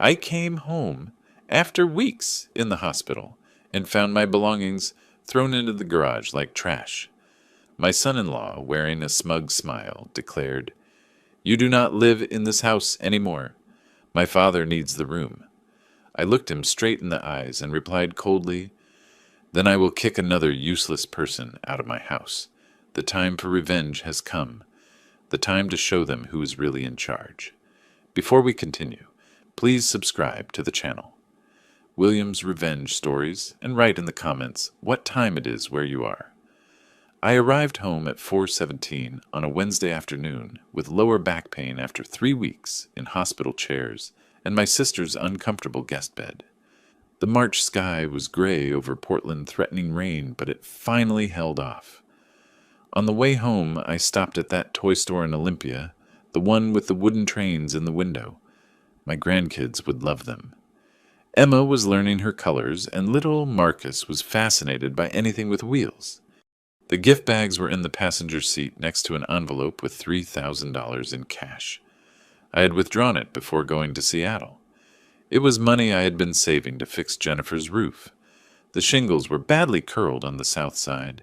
I came home after weeks in the hospital and found my belongings thrown into the garage like trash. My son-in-law, wearing a smug smile, declared, "You do not live in this house anymore. My father needs the room." I looked him straight in the eyes and replied coldly, "Then I will kick another useless person out of my house. The time for revenge has come. The time to show them who is really in charge." Before we continue, please subscribe to the channel. William's revenge stories, and write in the comments what time it is where you are. I arrived home at 4:17 on a Wednesday afternoon with lower back pain after 3 weeks in hospital chairs and my sister's uncomfortable guest bed. The March sky was gray over Portland, threatening rain, but it finally held off. On the way home, I stopped at that toy store in Olympia, the one with the wooden trains in the window. My grandkids would love them. Emma was learning her colors, and little Marcus was fascinated by anything with wheels. The gift bags were in the passenger seat next to an envelope with $3,000 in cash. I had withdrawn it before going to Seattle. It was money I had been saving to fix Jennifer's roof. The shingles were badly curled on the south side.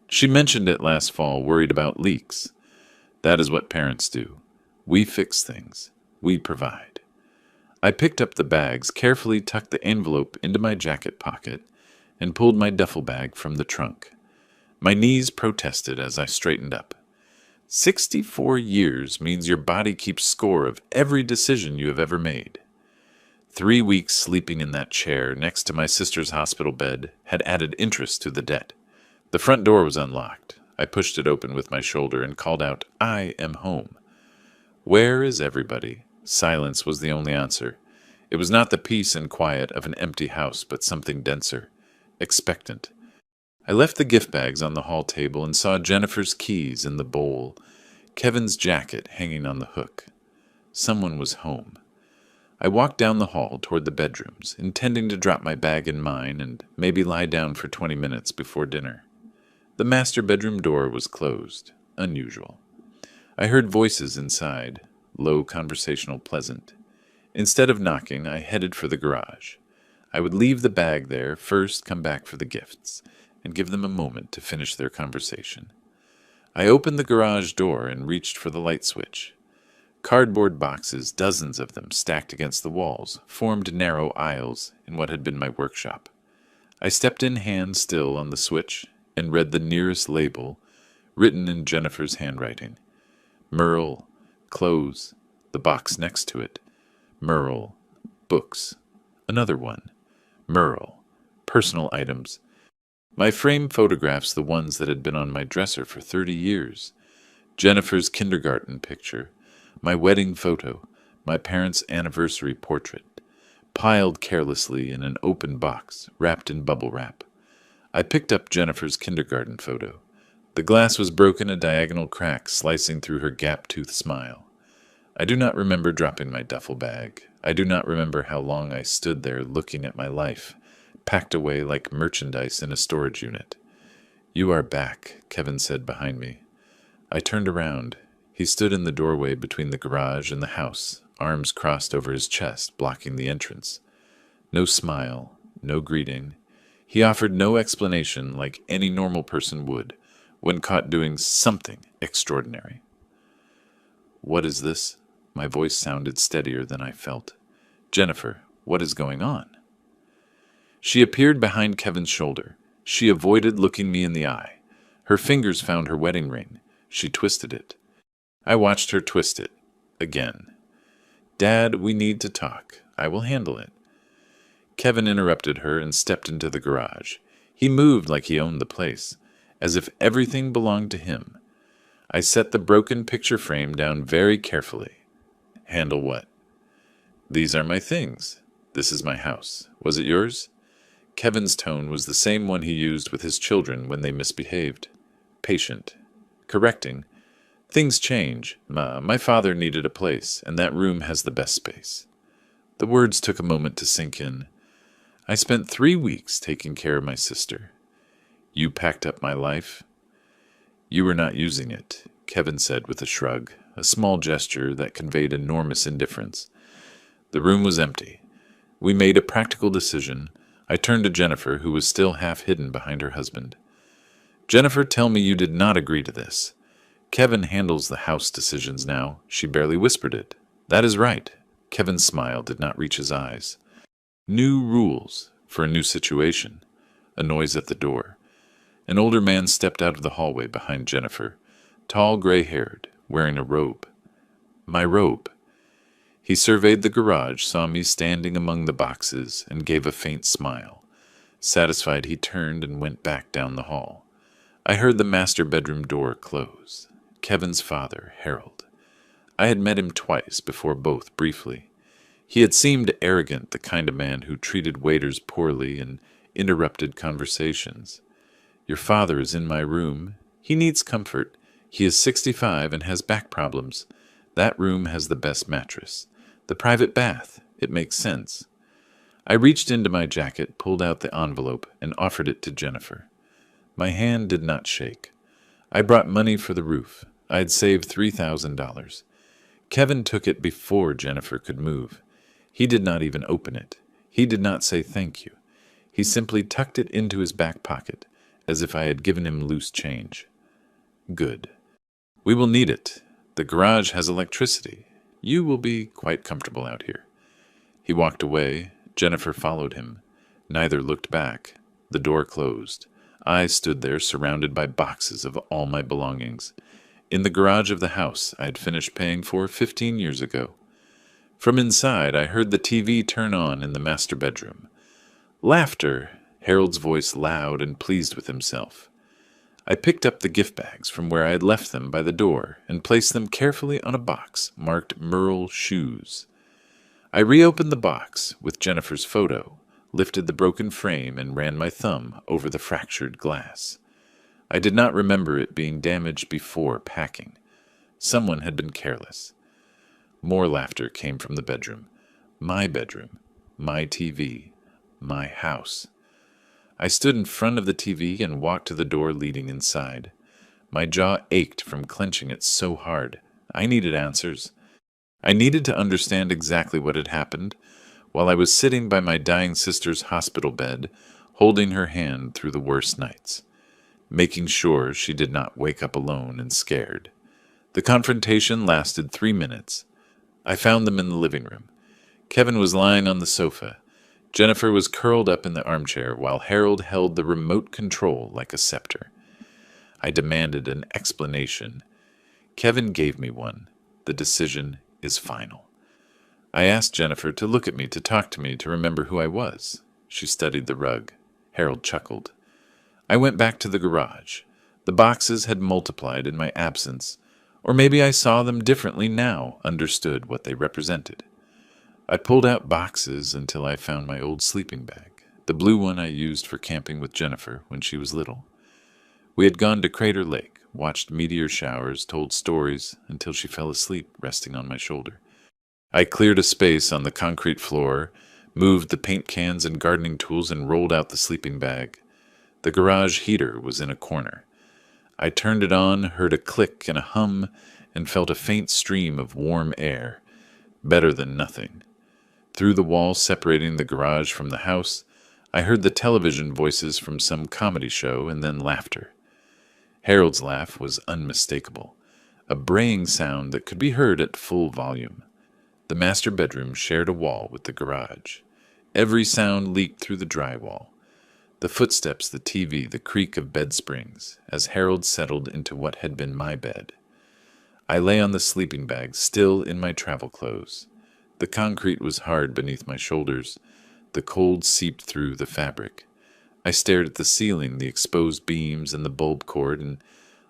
She mentioned it last fall, worried about leaks. That is what parents do. We fix things. We provide. I picked up the bags, carefully tucked the envelope into my jacket pocket, and pulled my duffel bag from the trunk. My knees protested as I straightened up. 64 years means your body keeps score of every decision you have ever made. 3 weeks sleeping in that chair next to my sister's hospital bed had added interest to the debt. The front door was unlocked. I pushed it open with my shoulder and called out, "I am home." "Where is everybody?" Silence was the only answer. It was not the peace and quiet of an empty house, but something denser, expectant. I left the gift bags on the hall table and saw Jennifer's keys in the bowl, Kevin's jacket hanging on the hook. Someone was home. I walked down the hall toward the bedrooms, intending to drop my bag in mine and maybe lie down for 20 minutes before dinner. The master bedroom door was closed. Unusual. I heard voices inside, low, conversational, pleasant. Instead of knocking, I headed for the garage. I would leave the bag there, first come back for the gifts, and give them a moment to finish their conversation. I opened the garage door and reached for the light switch. Cardboard boxes, dozens of them stacked against the walls, formed narrow aisles in what had been my workshop. I stepped in hand still on the switch and read the nearest label, written in Jennifer's handwriting. Merle, clothes. The box next to it. Merle, books. Another one. Merle, personal items. My frame photographs, the ones that had been on my dresser for 30 years. Jennifer's kindergarten picture, my wedding photo, my parents' anniversary portrait, piled carelessly in an open box, wrapped in bubble wrap. I picked up Jennifer's kindergarten photo. The glass was broken, a diagonal crack slicing through her gap-toothed smile. I do not remember dropping my duffel bag. I do not remember how long I stood there looking at my life, packed away like merchandise in a storage unit. "You are back," Kevin said behind me. I turned around. He stood in the doorway between the garage and the house, arms crossed over his chest, blocking the entrance. No smile, no greeting. He offered no explanation like any normal person would when caught doing something extraordinary. "What is this?" My voice sounded steadier than I felt. "Jennifer, what is going on?" She appeared behind Kevin's shoulder. She avoided looking me in the eye. Her fingers found her wedding ring. She twisted it. I watched her twist it. Again. "Dad, we need to talk. I will handle it." Kevin interrupted her and stepped into the garage. He moved like he owned the place, as if everything belonged to him. I set the broken picture frame down very carefully. "Handle what?" "These are my things. This is my house. Was it yours?" Kevin's tone was the same one he used with his children when they misbehaved. Patient. Correcting. "Things change, Ma. My father needed a place, and that room has the best space." The words took a moment to sink in. I spent 3 weeks taking care of my sister. "You packed up my life?" "You were not using it," Kevin said with a shrug, a small gesture that conveyed enormous indifference. The room was empty. We made a practical decision. I turned to Jennifer, who was still half hidden behind her husband. Jennifer, tell me you did not agree to this. Kevin handles the house decisions now. She barely whispered it. That is right. Kevin's smile did not reach his eyes. New rules for a new situation. A noise at the door. An older man stepped out of the hallway behind Jennifer, tall, gray-haired, wearing a robe. My robe. He surveyed the garage, saw me standing among the boxes, and gave a faint smile. Satisfied, he turned and went back down the hall. I heard the master bedroom door close. Kevin's father, Harold. I had met him twice before, both briefly. He had seemed arrogant, the kind of man who treated waiters poorly and interrupted conversations. Your father is in my room. He needs comfort. He is 65 and has back problems. That room has the best mattress. The private bath. It makes sense. I reached into my jacket, pulled out the envelope, and offered it to Jennifer. My hand did not shake. I brought money for the roof. I had saved $3,000. Kevin took it before Jennifer could move. He did not even open it. He did not say thank you. He simply tucked it into his back pocket, as if I had given him loose change. Good. We will need it. The garage has electricity. You will be quite comfortable out here. He walked away. Jennifer followed him. Neither looked back. The door closed. I stood there surrounded by boxes of all my belongings. In the garage of the house I had finished paying for 15 years ago. From inside I heard the TV turn on in the master bedroom. Laughter, Harold's voice loud and pleased with himself. I picked up the gift bags from where I had left them by the door and placed them carefully on a box marked Merle Shoes. I reopened the box with Jennifer's photo, lifted the broken frame, and ran my thumb over the fractured glass. I did not remember it being damaged before packing. Someone had been careless. More laughter came from the bedroom. My bedroom. My TV. My house. I stood in front of the TV and walked to the door leading inside. My jaw ached from clenching it so hard. I needed answers. I needed to understand exactly what had happened while I was sitting by my dying sister's hospital bed, holding her hand through the worst nights, making sure she did not wake up alone and scared. The confrontation lasted 3 minutes. I found them in the living room. Kevin was lying on the sofa. Jennifer was curled up in the armchair while Harold held the remote control like a scepter. I demanded an explanation. Kevin gave me one. The decision is final. I asked Jennifer to look at me, to talk to me, to remember who I was. She studied the rug. Harold chuckled. I went back to the garage. The boxes had multiplied in my absence, or maybe I saw them differently now, understood what they represented. I pulled out boxes until I found my old sleeping bag, the blue one I used for camping with Jennifer when she was little. We had gone to Crater Lake, watched meteor showers, told stories until she fell asleep resting on my shoulder. I cleared a space on the concrete floor, moved the paint cans and gardening tools, and rolled out the sleeping bag. The garage heater was in a corner. I turned it on, heard a click and a hum, and felt a faint stream of warm air. Better than nothing. Through the wall separating the garage from the house, I heard the television voices from some comedy show and then laughter. Harold's laugh was unmistakable, a braying sound that could be heard at full volume. The master bedroom shared a wall with the garage. Every sound leaked through the drywall. The footsteps, the TV, the creak of bed springs, as Harold settled into what had been my bed. I lay on the sleeping bag, still in my travel clothes. The concrete was hard beneath my shoulders. The cold seeped through the fabric. I stared at the ceiling, the exposed beams and the bulb cord, and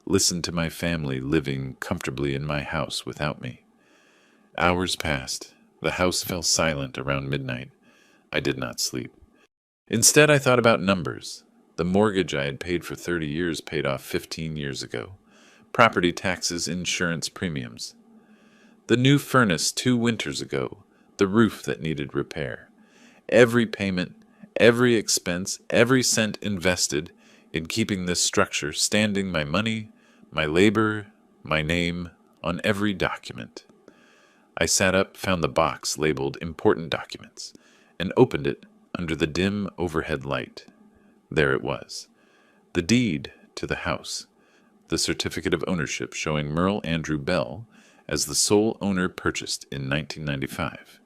listened to my family living comfortably in my house without me. Hours passed. The house fell silent around midnight. I did not sleep. Instead, I thought about numbers. The mortgage I had paid for 30 years paid off 15 years ago. Property taxes, insurance premiums. The new furnace 2 winters ago. The roof that needed repair. Every payment, every expense, every cent invested in keeping this structure standing, my money, my labor, my name, on every document. I sat up, found the box labeled Important Documents, and opened it under the dim overhead light. There it was. The deed to the house. The certificate of ownership showing Merle Andrew Bell as the sole owner purchased in 1995.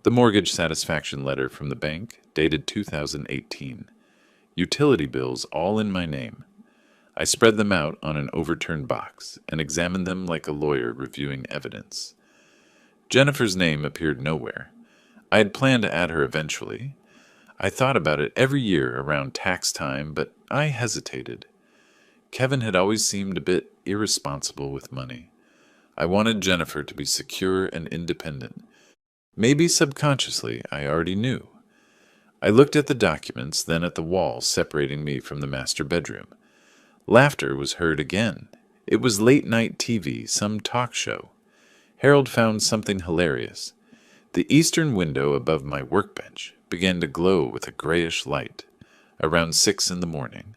The mortgage satisfaction letter from the bank dated 2018. Utility bills all in my name. I spread them out on an overturned box and examined them like a lawyer reviewing evidence. Jennifer's name appeared nowhere. I had planned to add her eventually. I thought about it every year around tax time, but I hesitated. Kevin had always seemed a bit irresponsible with money. I wanted Jennifer to be secure and independent. Maybe subconsciously, I already knew. I looked at the documents, then at the wall separating me from the master bedroom. Laughter was heard again. It was late-night TV, some talk show. Harold found something hilarious. The eastern window above my workbench began to glow with a grayish light. Around 6 in the morning.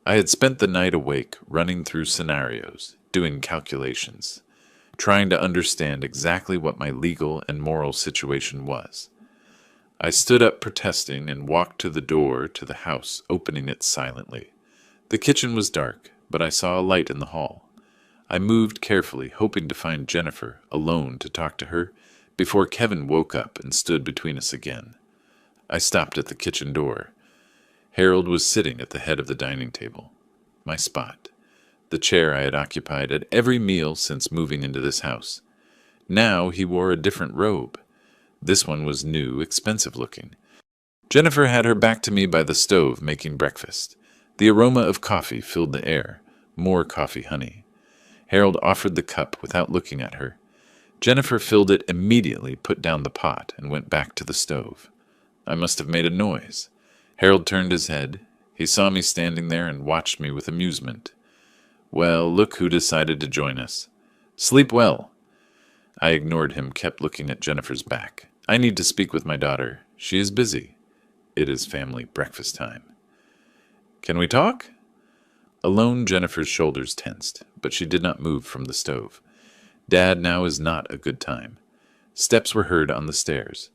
I had spent the night awake, running through scenarios, doing calculations, trying to understand exactly what my legal and moral situation was. I stood up protesting and walked to the door to the house, opening it silently. The kitchen was dark, but I saw a light in the hall. I moved carefully, hoping to find Jennifer alone to talk to her before Kevin woke up and stood between us again. I stopped at the kitchen door. Harold was sitting at the head of the dining table. My spot. The chair I had occupied at every meal since moving into this house. Now he wore a different robe. This one was new, expensive looking. Jennifer had her back to me by the stove making breakfast. The aroma of coffee filled the air. More coffee honey. Harold offered the cup without looking at her. Jennifer filled it immediately, put down the pot, and went back to the stove. I must have made a noise. Harold turned his head. He saw me standing there and watched me with amusement. Well, look who decided to join us. Sleep well. I ignored him, kept looking at Jennifer's back. I need to speak with my daughter. She is busy. It is family breakfast time. Can we talk? Alone, Jennifer's shoulders tensed, but she did not move from the stove. Dad, now is not a good time. Steps were heard on the stairs.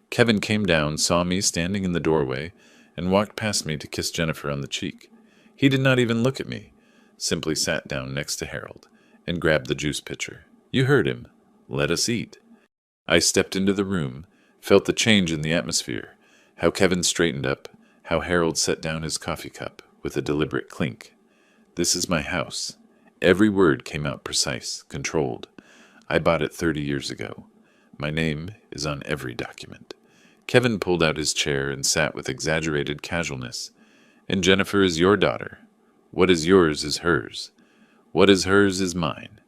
Kevin came down, saw me standing in the doorway, and walked past me to kiss Jennifer on the cheek. He did not even look at me, simply sat down next to Harold and grabbed the juice pitcher. You heard him. Let us eat. I stepped into the room, felt the change in the atmosphere, how Kevin straightened up, how Harold set down his coffee cup with a deliberate clink. This is my house. Every word came out precise, controlled. I bought it 30 years ago. My name is on every document. Kevin pulled out his chair and sat with exaggerated casualness. And Jennifer is your daughter. What is yours is hers. What is hers is mine.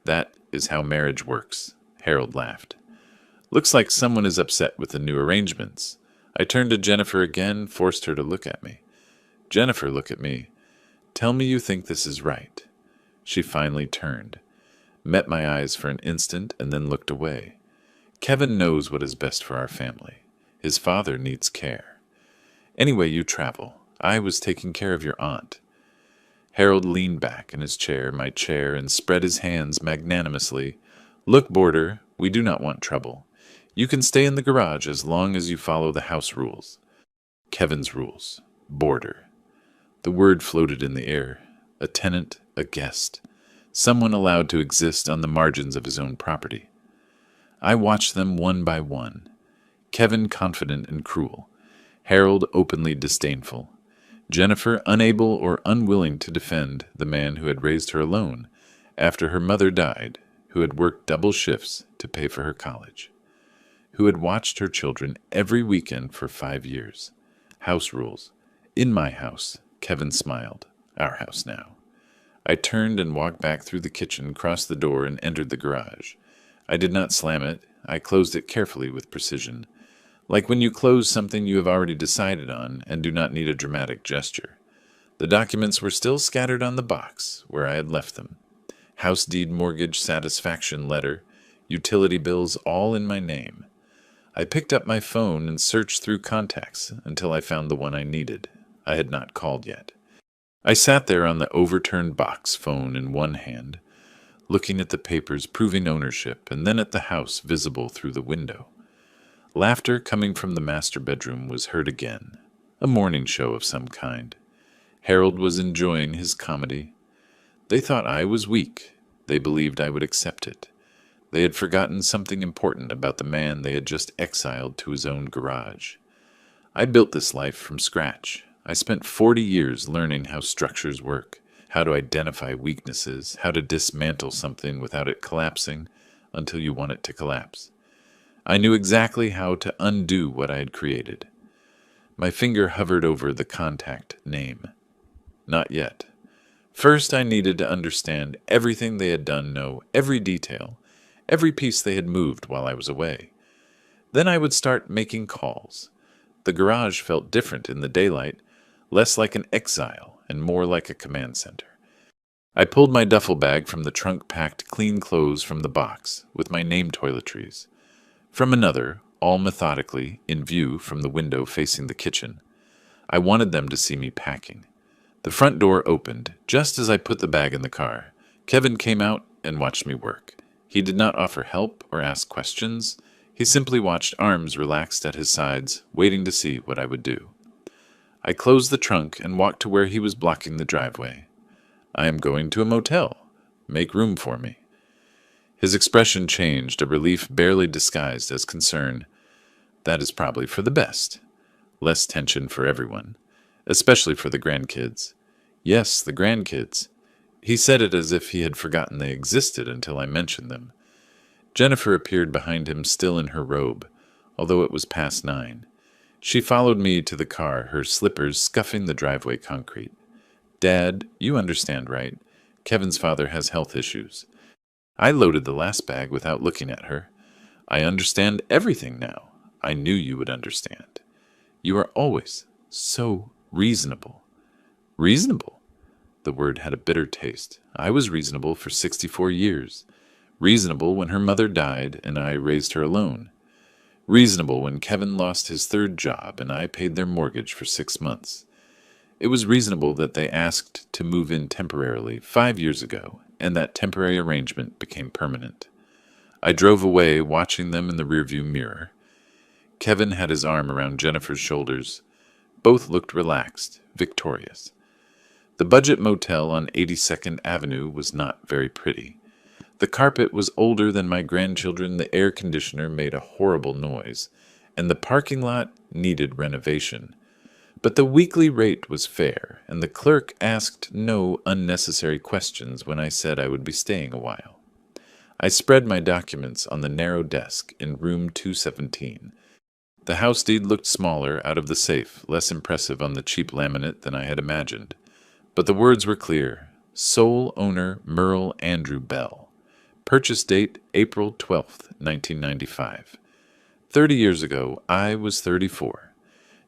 That is how marriage works. Harold laughed. Looks like someone is upset with the new arrangements. I turned to Jennifer again, forced her to look at me. Jennifer, look at me. Tell me you think this is right. She finally turned, met my eyes for an instant, and then looked away. Kevin knows what is best for our family. His father needs care. Anyway, you travel. I was taking care of your aunt. Harold leaned back in his chair, my chair, and spread his hands magnanimously. Look, boarder, we do not want trouble. You can stay in the garage as long as you follow the house rules. Kevin's rules. Boarder. The word floated in the air. A tenant, a guest. Someone allowed to exist on the margins of his own property. I watched them one by one. Kevin confident and cruel. Harold openly disdainful. Jennifer unable or unwilling to defend the man who had raised her alone after her mother died, who had worked double shifts to pay for her college, who had watched her children every weekend for 5 years. House rules. In my house, Kevin smiled. Our house now. I turned and walked back through the kitchen, crossed the door, and entered the garage. I did not slam it. I closed it carefully with precision, like when you close something you have already decided on and do not need a dramatic gesture. The documents were still scattered on the box where I had left them. House deed, mortgage, satisfaction letter, utility bills, all in my name. I picked up my phone and searched through contacts until I found the one I needed. I had not called yet. I sat there on the overturned box, phone in one hand, looking at the papers proving ownership and then at the house visible through the window. Laughter coming from the master bedroom was heard again, a morning show of some kind. Harold was enjoying his comedy. They thought I was weak. They believed I would accept it. They had forgotten something important about the man they had just exiled to his own garage. I built this life from scratch. I spent 40 years learning how structures work, how to identify weaknesses, how to dismantle something without it collapsing until you want it to collapse. I knew exactly how to undo what I had created. My finger hovered over the contact name. Not yet. First, I needed to understand everything they had done, know every detail, every piece they had moved while I was away. Then I would start making calls. The garage felt different in the daylight, less like an exile and more like a command center. I pulled my duffel bag from the trunk, packed clean clothes from the box, with my name toiletries. From another, all methodically, in view from the window facing the kitchen. I wanted them to see me packing. The front door opened just as I put the bag in the car. Kevin came out and watched me work. He did not offer help or ask questions. He simply watched, arms relaxed at his sides, waiting to see what I would do. I closed the trunk and walked to where he was blocking the driveway. "I am going to a motel. Make room for me." His expression changed, a relief barely disguised as concern. That is probably for the best. Less tension for everyone, especially for the grandkids. Yes, the grandkids. He said it as if he had forgotten they existed until I mentioned them. Jennifer appeared behind him, still in her robe, although it was past 9. She followed me to the car, her slippers scuffing the driveway concrete. "Dad, you understand, right? Kevin's father has health issues." I loaded the last bag without looking at her. "I understand everything now. I knew you would understand. You are always so reasonable." Reasonable? The word had a bitter taste. I was reasonable for 64 years. Reasonable when her mother died and I raised her alone. Reasonable when Kevin lost his 3rd job and I paid their mortgage for 6 months. It was reasonable that they asked to move in temporarily 5 years ago, and that temporary arrangement became permanent. I drove away, watching them in the rearview mirror. Kevin had his arm around Jennifer's shoulders. Both looked relaxed, victorious. The budget motel on 82nd Avenue was not very pretty. The carpet was older than my grandchildren, the air conditioner made a horrible noise, and the parking lot needed renovation. But the weekly rate was fair, and the clerk asked no unnecessary questions when I said I would be staying a while. I spread my documents on the narrow desk in room 217. The house deed looked smaller out of the safe, less impressive on the cheap laminate than I had imagined. But the words were clear. Sole owner Merle Andrew Bell. Purchase date April 12th, 1995. 30 years ago, I was 34.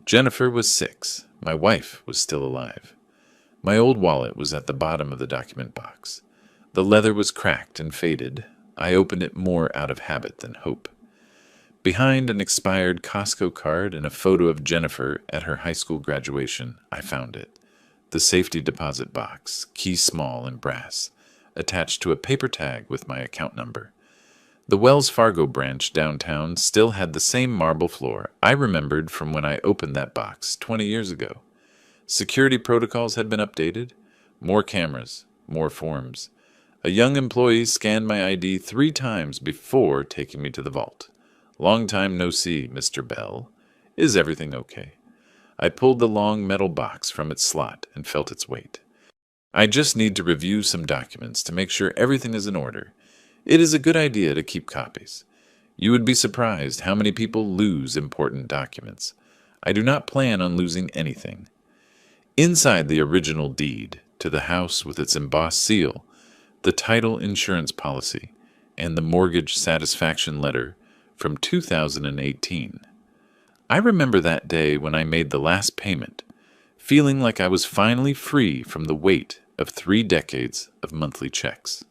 Jennifer was 6. My wife was still alive. My old wallet was at the bottom of the document box. The leather was cracked and faded. I opened it more out of habit than hope. Behind an expired Costco card and a photo of Jennifer at her high school graduation, I found it. The safety deposit box, key small and brass, attached to a paper tag with my account number. The Wells Fargo branch downtown still had the same marble floor I remembered from when I opened that box 20 years ago. Security protocols had been updated. More cameras, more forms. A young employee scanned my ID 3 times before taking me to the vault. "Long time no see, Mr. Bell. Is everything okay?" I pulled the long metal box from its slot and felt its weight. "I just need to review some documents to make sure everything is in order. It is a good idea to keep copies. You would be surprised how many people lose important documents. I do not plan on losing anything." Inside the original deed to the house with its embossed seal, the title insurance policy, and the mortgage satisfaction letter from 2018. I remember that day when I made the last payment, feeling like I was finally free from the weight of 3 decades of monthly checks.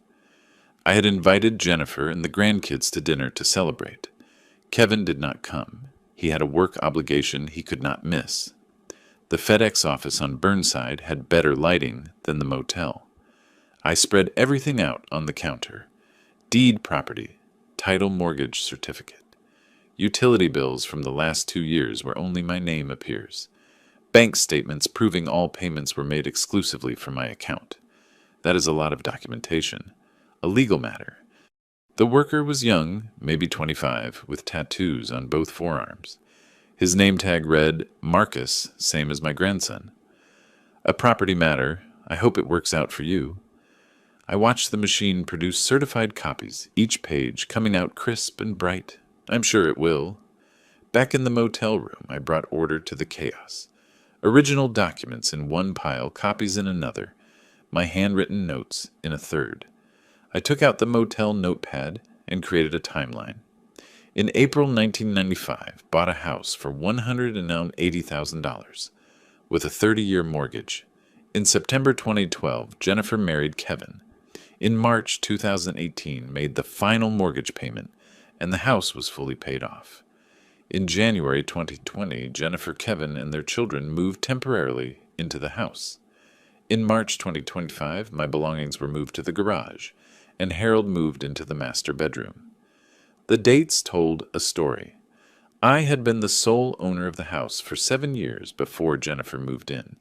I had invited Jennifer and the grandkids to dinner to celebrate. Kevin did not come. He had a work obligation he could not miss. The FedEx office on Burnside had better lighting than the motel. I spread everything out on the counter. Deed property, title mortgage certificate, utility bills from the last 2 years where only my name appears, bank statements proving all payments were made exclusively from my account. That is a lot of documentation. A legal matter. The worker was young, maybe 25, with tattoos on both forearms. His name tag read, Marcus, same as my grandson. A property matter. I hope it works out for you. I watched the machine produce certified copies, each page coming out crisp and bright. I'm sure it will. Back in the motel room, I brought order to the chaos. Original documents in one pile, copies in another, my handwritten notes in a third. I took out the motel notepad and created a timeline. In April 1995, bought a house for $180,000 with a 30-year mortgage. In September 2012, Jennifer married Kevin. In March 2018, made the final mortgage payment, and the house was fully paid off. In January 2020, Jennifer, Kevin, and their children moved temporarily into the house. In March 2025, my belongings were moved to the garage, and Harold moved into the master bedroom. The dates told a story. I had been the sole owner of the house for 7 years before Jennifer moved in.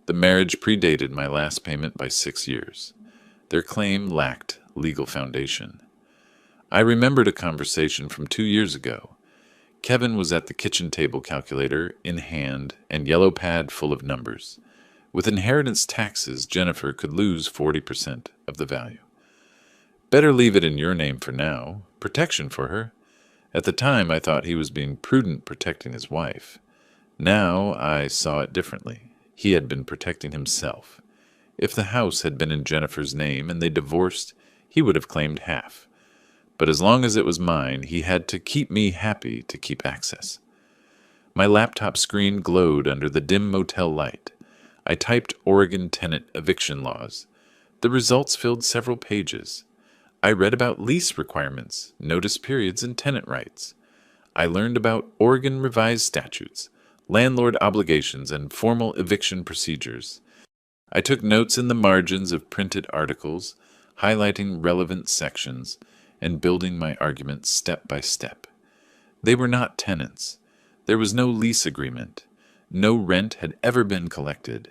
The marriage predated my last payment by 6 years. Their claim lacked legal foundation. I remembered a conversation from 2 years ago. Kevin was at the kitchen table calculator in hand and yellow pad full of numbers. With inheritance taxes, Jennifer could lose 40% of the value. Better leave it in your name for now. Protection for her. At the time, I thought he was being prudent protecting his wife. Now, I saw it differently. He had been protecting himself. If the house had been in Jennifer's name and they divorced, he would have claimed half. But as long as it was mine, he had to keep me happy to keep access. My laptop screen glowed under the dim motel light. I typed Oregon tenant eviction laws. The results filled several pages. I read about lease requirements, notice periods, and tenant rights. I learned about Oregon revised statutes, landlord obligations, and formal eviction procedures. I took notes in the margins of printed articles, highlighting relevant sections, and building my arguments step by step. They were not tenants. There was no lease agreement. No rent had ever been collected.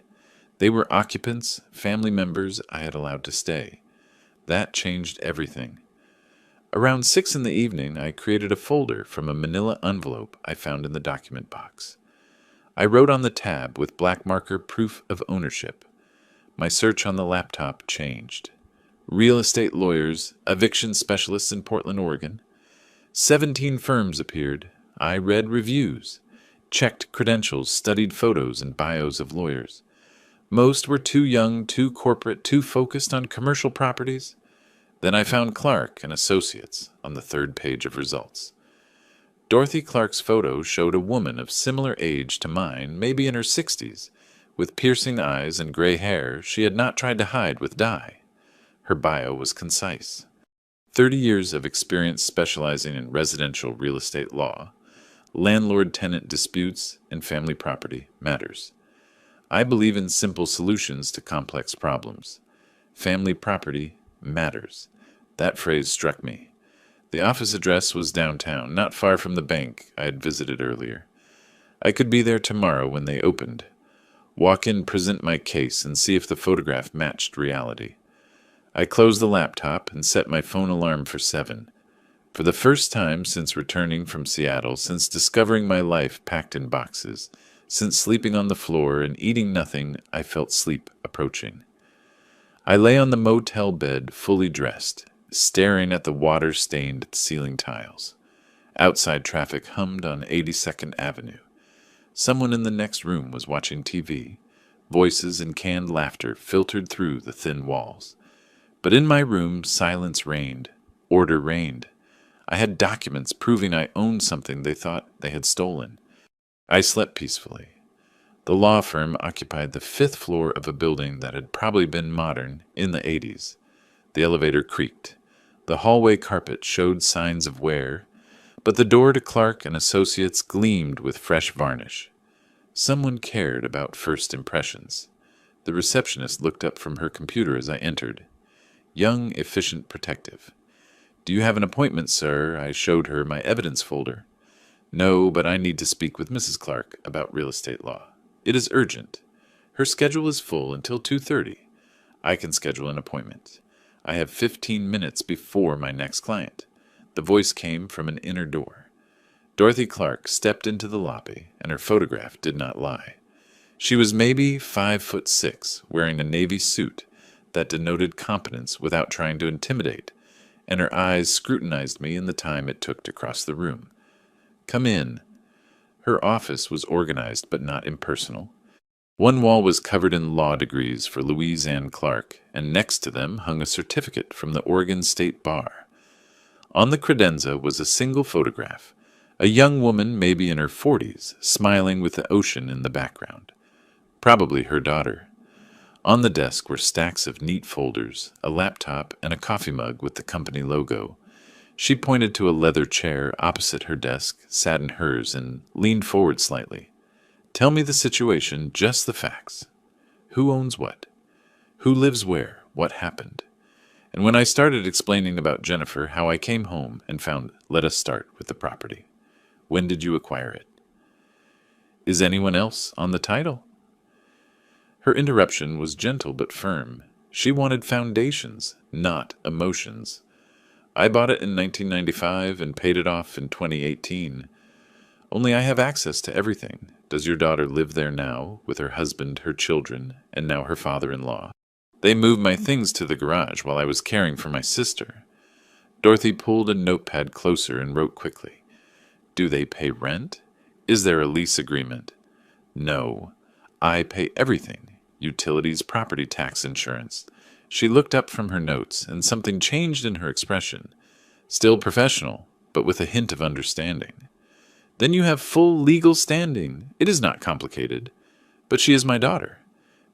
They were occupants, family members I had allowed to stay. That changed everything. Around 6 in the evening, I created a folder from a manila envelope I found in the document box. I wrote on the tab with black marker proof of ownership. My search on the laptop changed. Real estate lawyers, eviction specialists in Portland, Oregon. 17 firms appeared. I read reviews, checked credentials, studied photos and bios of lawyers. Most were too young, too corporate, too focused on commercial properties. Then I found Clark and Associates on the third page of results. Dorothy Clark's photo showed a woman of similar age to mine, maybe in her 60s, with piercing eyes and gray hair she had not tried to hide with dye. Her bio was concise. 30 years of experience specializing in residential real estate law, landlord-tenant disputes, and family property matters. I believe in simple solutions to complex problems. Family property matters. That phrase struck me. The office address was downtown, not far from the bank I had visited earlier. I could be there tomorrow when they opened. Walk in, present my case, and see if the photograph matched reality. I closed the laptop and set my phone alarm for 7. For the first time since returning from Seattle, since discovering my life packed in boxes, since sleeping on the floor and eating nothing, I felt sleep approaching. I lay on the motel bed, fully dressed, staring at the water-stained ceiling tiles. Outside traffic hummed on 82nd Avenue. Someone in the next room was watching TV. Voices and canned laughter filtered through the thin walls. But in my room, silence reigned. Order reigned. I had documents proving I owned something they thought they had stolen. I slept peacefully. The law firm occupied the 5th floor of a building that had probably been modern in the 80s. The elevator creaked. The hallway carpet showed signs of wear, but the door to Clark and Associates gleamed with fresh varnish. Someone cared about first impressions. The receptionist looked up from her computer as I entered. young, efficient, protective. "Do you have an appointment, sir?" I showed her my evidence folder. "No, but I need to speak with Mrs. Clark about real estate law. It is urgent. Her schedule is full until 2:30. I can schedule an appointment. I have 15 minutes before my next client." The voice came from an inner door. Dorothy Clark stepped into the lobby, and her photograph did not lie. She was maybe 5'6", wearing a navy suit that denoted competence without trying to intimidate, and her eyes scrutinized me in the time it took to cross the room. "Come in." Her office was organized but not impersonal. One wall was covered in law degrees for Louise Ann Clark, and next to them hung a certificate from the Oregon State Bar. On the credenza was a single photograph, a young woman maybe in her 40s, smiling with the ocean in the background. Probably her daughter. On the desk were stacks of neat folders, a laptop, and a coffee mug with the company logo. She pointed to a leather chair opposite her desk, sat in hers, and leaned forward slightly. "Tell me the situation, just the facts. Who owns what? Who lives where? What happened?" And when I started explaining about Jennifer, how I came home and found, "Let us start with the property. When did you acquire it? Is anyone else on the title?" Her interruption was gentle but firm. She wanted foundations, not emotions. "I bought it in 1995 and paid it off in 2018. Only I have access to everything. Does your daughter live there now, with her husband, her children, and now her father-in-law? They moved my things to the garage while I was caring for my sister." Dorothy pulled a notepad closer and wrote quickly. "Do they pay rent? Is there a lease agreement?" "No. I pay everything. Utilities, property tax, insurance." She looked up from her notes, and something changed in her expression. Still professional, but with a hint of understanding. "Then you have full legal standing. It is not complicated. But she is my daughter.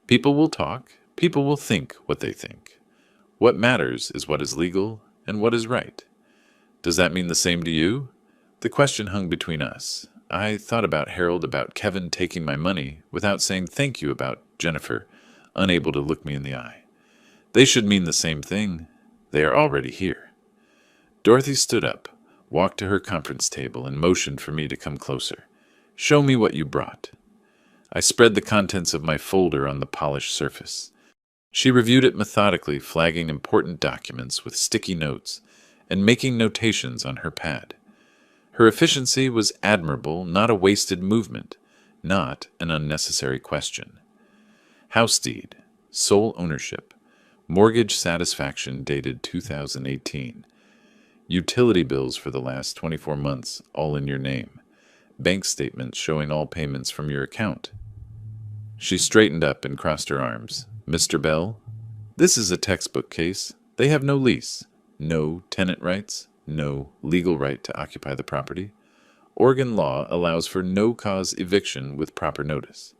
People will talk. People will think what they think. What matters is what is legal and what is right. Does that mean the same to you?" The question hung between us. I thought about Harold, about Kevin taking my money, without saying thank you, about Jennifer, unable to look me in the eye. They should mean the same thing. They are already here. Dorothy stood up, walked to her conference table, and motioned for me to come closer. "Show me what you brought." I spread the contents of my folder on the polished surface. She reviewed it methodically, flagging important documents with sticky notes and making notations on her pad. Her efficiency was admirable, not a wasted movement, not an unnecessary question. House deed, sole ownership, mortgage satisfaction dated 2018. Utility bills for the last 24 months, all in your name. Bank statements showing all payments from your account. She straightened up and crossed her arms. "Mr. Bell, this is a textbook case. They have no lease, no tenant rights, no legal right to occupy the property. Oregon law allows for no-cause eviction with proper notice.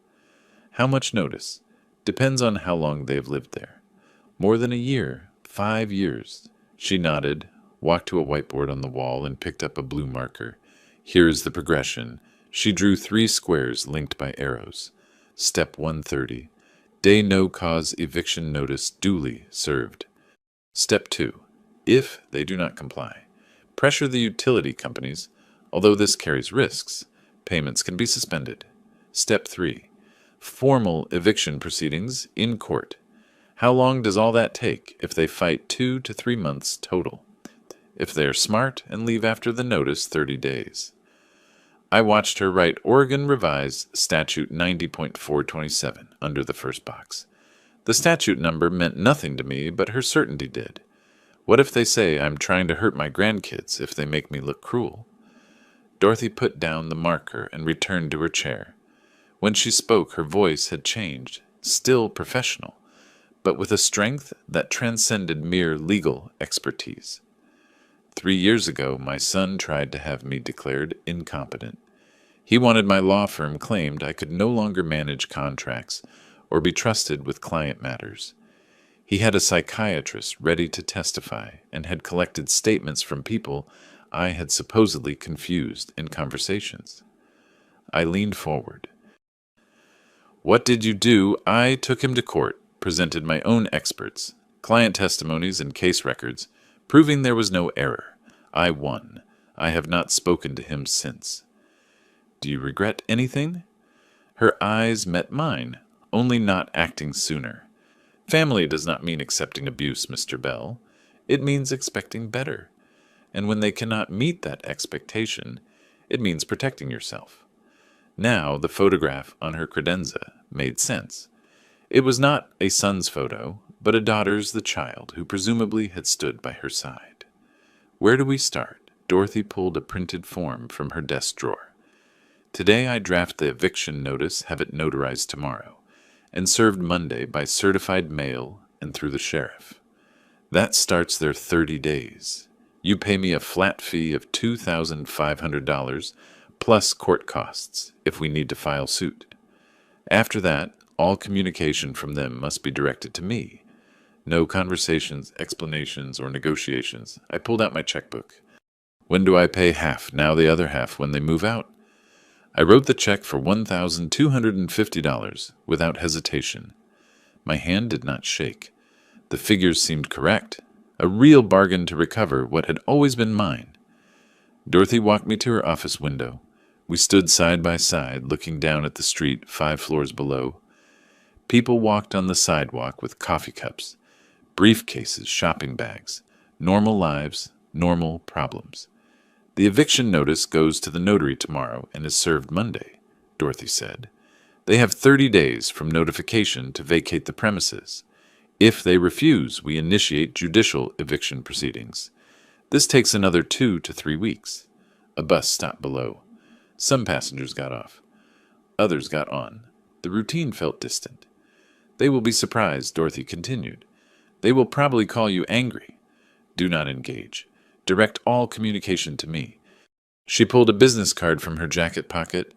How much notice? Depends on how long they have lived there. More than a year, 5 years." She nodded, walked to a whiteboard on the wall, and picked up a blue marker. "Here is the progression." She drew 3 squares linked by arrows. Step 130. Day no-cause eviction notice duly served. Step 2. If they do not comply, pressure the utility companies. Although this carries risks, payments can be suspended. Step 3. Formal eviction proceedings in court. How long does all that take if they fight 2 to 3 months total? If they are smart and leave after the notice, 30 days. I watched her write Oregon Revised Statute 90.427 under the first box. The statute number meant nothing to me, but her certainty did. What if they say I'm trying to hurt my grandkids if they make me look cruel? Dorothy put down the marker and returned to her chair. When she spoke, her voice had changed, still professional, but with a strength that transcended mere legal expertise. 3 years ago, my son tried to have me declared incompetent. He wanted my law firm claimed I could no longer manage contracts or be trusted with client matters. He had a psychiatrist ready to testify and had collected statements from people I had supposedly confused in conversations. I leaned forward. "What did you do?" "I took him to court, presented my own experts. client testimonies and case records, proving there was no error. I won. I have not spoken to him since. Do you regret anything? Her eyes met mine, only not acting sooner. Family does not mean accepting abuse, Mr. Bell. It means expecting better. And when they cannot meet that expectation, it means protecting yourself. Now the photograph on her credenza made sense. It was not a son's photo, but a daughter's, the child, who presumably had stood by her side. Where do we start? Dorothy pulled a printed form from her desk drawer. Today I draft the eviction notice, have it notarized tomorrow, and served Monday by certified mail and through the sheriff. That starts their 30 days. You pay me a flat fee of $2,500 plus court costs if we need to file suit. After that, all communication from them must be directed to me. No conversations, explanations, or negotiations. I pulled out my checkbook. When do I pay half, now the other half when they move out? I wrote the check for $1,250 without hesitation. My hand did not shake. The figures seemed correct. A real bargain to recover what had always been mine. Dorothy walked me to her office window. We stood side by side, looking down at the street 5 floors below. People walked on the sidewalk with coffee cups, briefcases, shopping bags. Normal lives, normal problems. The eviction notice goes to the notary tomorrow and is served Monday, Dorothy said. They have 30 days from notification to vacate the premises. If they refuse, we initiate judicial eviction proceedings. This takes another 2 to 3 weeks. A bus stopped below. Some passengers got off. Others got on. The routine felt distant. They will be surprised, Dorothy continued. They will probably call you angry. Do not engage. Direct all communication to me. She pulled a business card from her jacket pocket,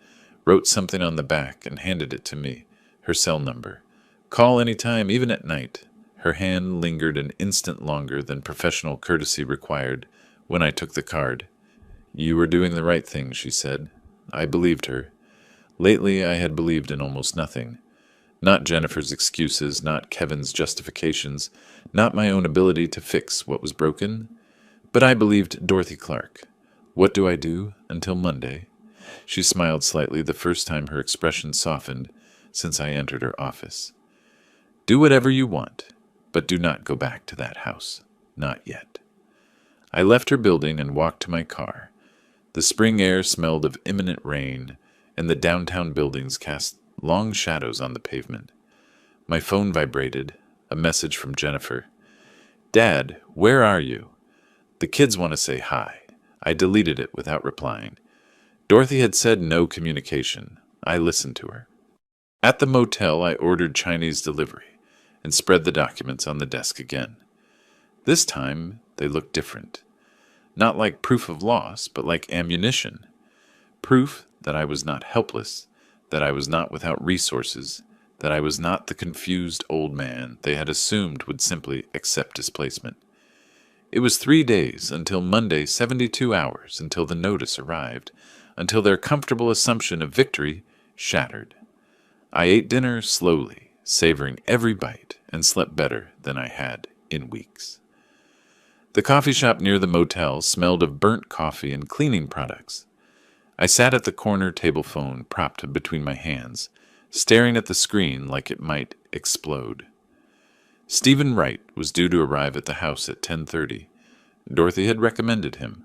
wrote something on the back, and handed it to me, her cell number. Call any time, even at night. Her hand lingered an instant longer than professional courtesy required when I took the card. You were doing the right thing, she said. I believed her. Lately I had believed in almost nothing. Not Jennifer's excuses, not Kevin's justifications, not my own ability to fix what was broken. But I believed Dorothy Clark. What do I do until Monday? She smiled slightly, the first time her expression softened since I entered her office. Do whatever you want, but do not go back to that house. Not yet. I left her building and walked to my car. The spring air smelled of imminent rain, and the downtown buildings cast long shadows on the pavement. My phone vibrated, a message from Jennifer. Dad, where are you? The kids want to say hi. I deleted it without replying. Dorothy had said no communication. I listened to her. At the motel, I ordered Chinese delivery and spread the documents on the desk again. This time, they looked different. Not like proof of loss, but like ammunition. Proof that I was not helpless, that I was not without resources, that I was not the confused old man they had assumed would simply accept displacement. It was 3 days until Monday, 72 hours until the notice arrived, until their comfortable assumption of victory shattered. I ate dinner slowly, savoring every bite, and slept better than I had in weeks. The coffee shop near the motel smelled of burnt coffee and cleaning products. I sat at the corner table phone propped between my hands, staring at the screen like it might explode. Stephen Wright was due to arrive at the house at 10:30. Dorothy had recommended him.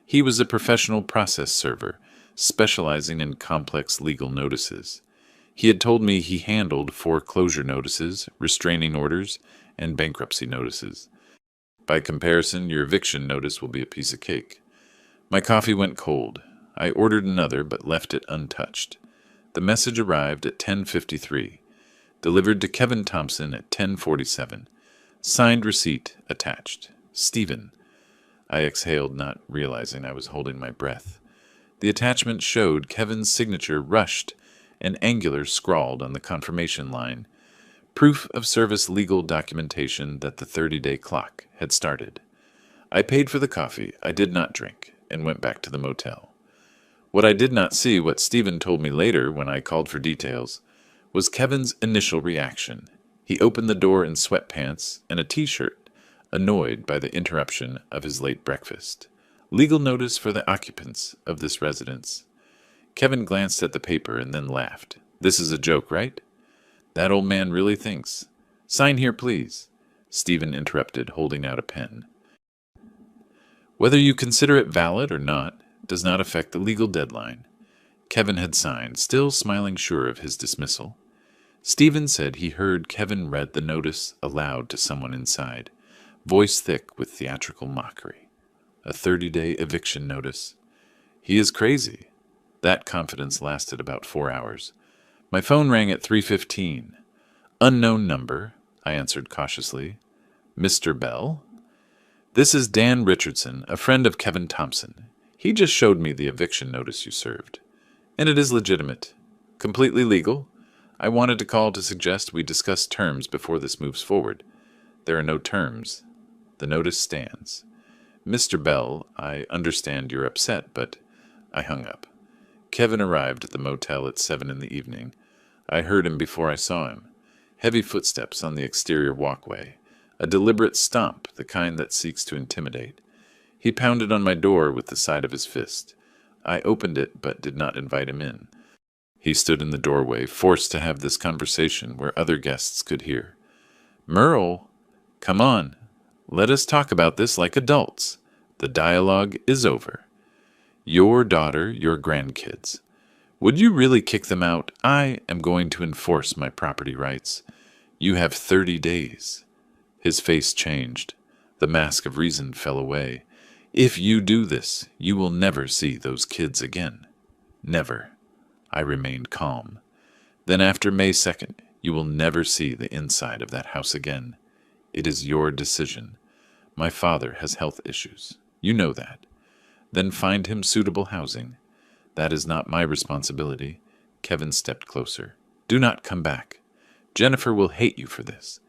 He was a professional process server, specializing in complex legal notices. He had told me he handled foreclosure notices, restraining orders, and bankruptcy notices. By comparison, your eviction notice will be a piece of cake. My coffee went cold. I ordered another, but left it untouched. The message arrived at 10:53. Delivered to Kevin Thompson at 10:47. Signed receipt attached. Stephen. I exhaled, not realizing I was holding my breath. The attachment showed Kevin's signature rushed and angular scrawled on the confirmation line. Proof of service legal documentation that the 30-day clock had started. I paid for the coffee I did not drink and went back to the motel. What I did not see, what Stephen told me later when I called for details, was Kevin's initial reaction. He opened the door in sweatpants and a t-shirt, annoyed by the interruption of his late breakfast. Legal notice for the occupants of this residence. Kevin glanced at the paper and then laughed. This is a joke, right? That old man really thinks. Sign here, please. Stephen interrupted, holding out a pen. Whether you consider it valid or not does not affect the legal deadline. Kevin had signed, still smiling sure of his dismissal. Stephen said he heard Kevin read the notice aloud to someone inside, voice thick with theatrical mockery. A 30-day eviction notice. He is crazy. That confidence lasted about 4 hours. My phone rang at 3:15. Unknown number, I answered cautiously. Mr. Bell? This is Dan Richardson, a friend of Kevin Thompson. He just showed me the eviction notice you served. And it is legitimate. Completely legal. I wanted to call to suggest we discuss terms before this moves forward. There are no terms. The notice stands. Mr. Bell, I understand you're upset, but I hung up. Kevin arrived at the motel at 7 in the evening. I heard him before I saw him. Heavy footsteps on the exterior walkway. A deliberate stomp, the kind that seeks to intimidate. He pounded on my door with the side of his fist. I opened it, but did not invite him in. He stood in the doorway, forced to have this conversation where other guests could hear. Merle, come on. Let us talk about this like adults. The dialogue is over. Your daughter, your grandkids. Would you really kick them out? I am going to enforce my property rights. You have 30 days. His face changed. The mask of reason fell away. If you do this, you will never see those kids again. Never. I remained calm. Then after May 2nd, you will never see the inside of that house again. It is your decision. My father has health issues. You know that. Then find him suitable housing. That is not my responsibility. Kevin stepped closer. Do not come back. Jennifer will hate you for this.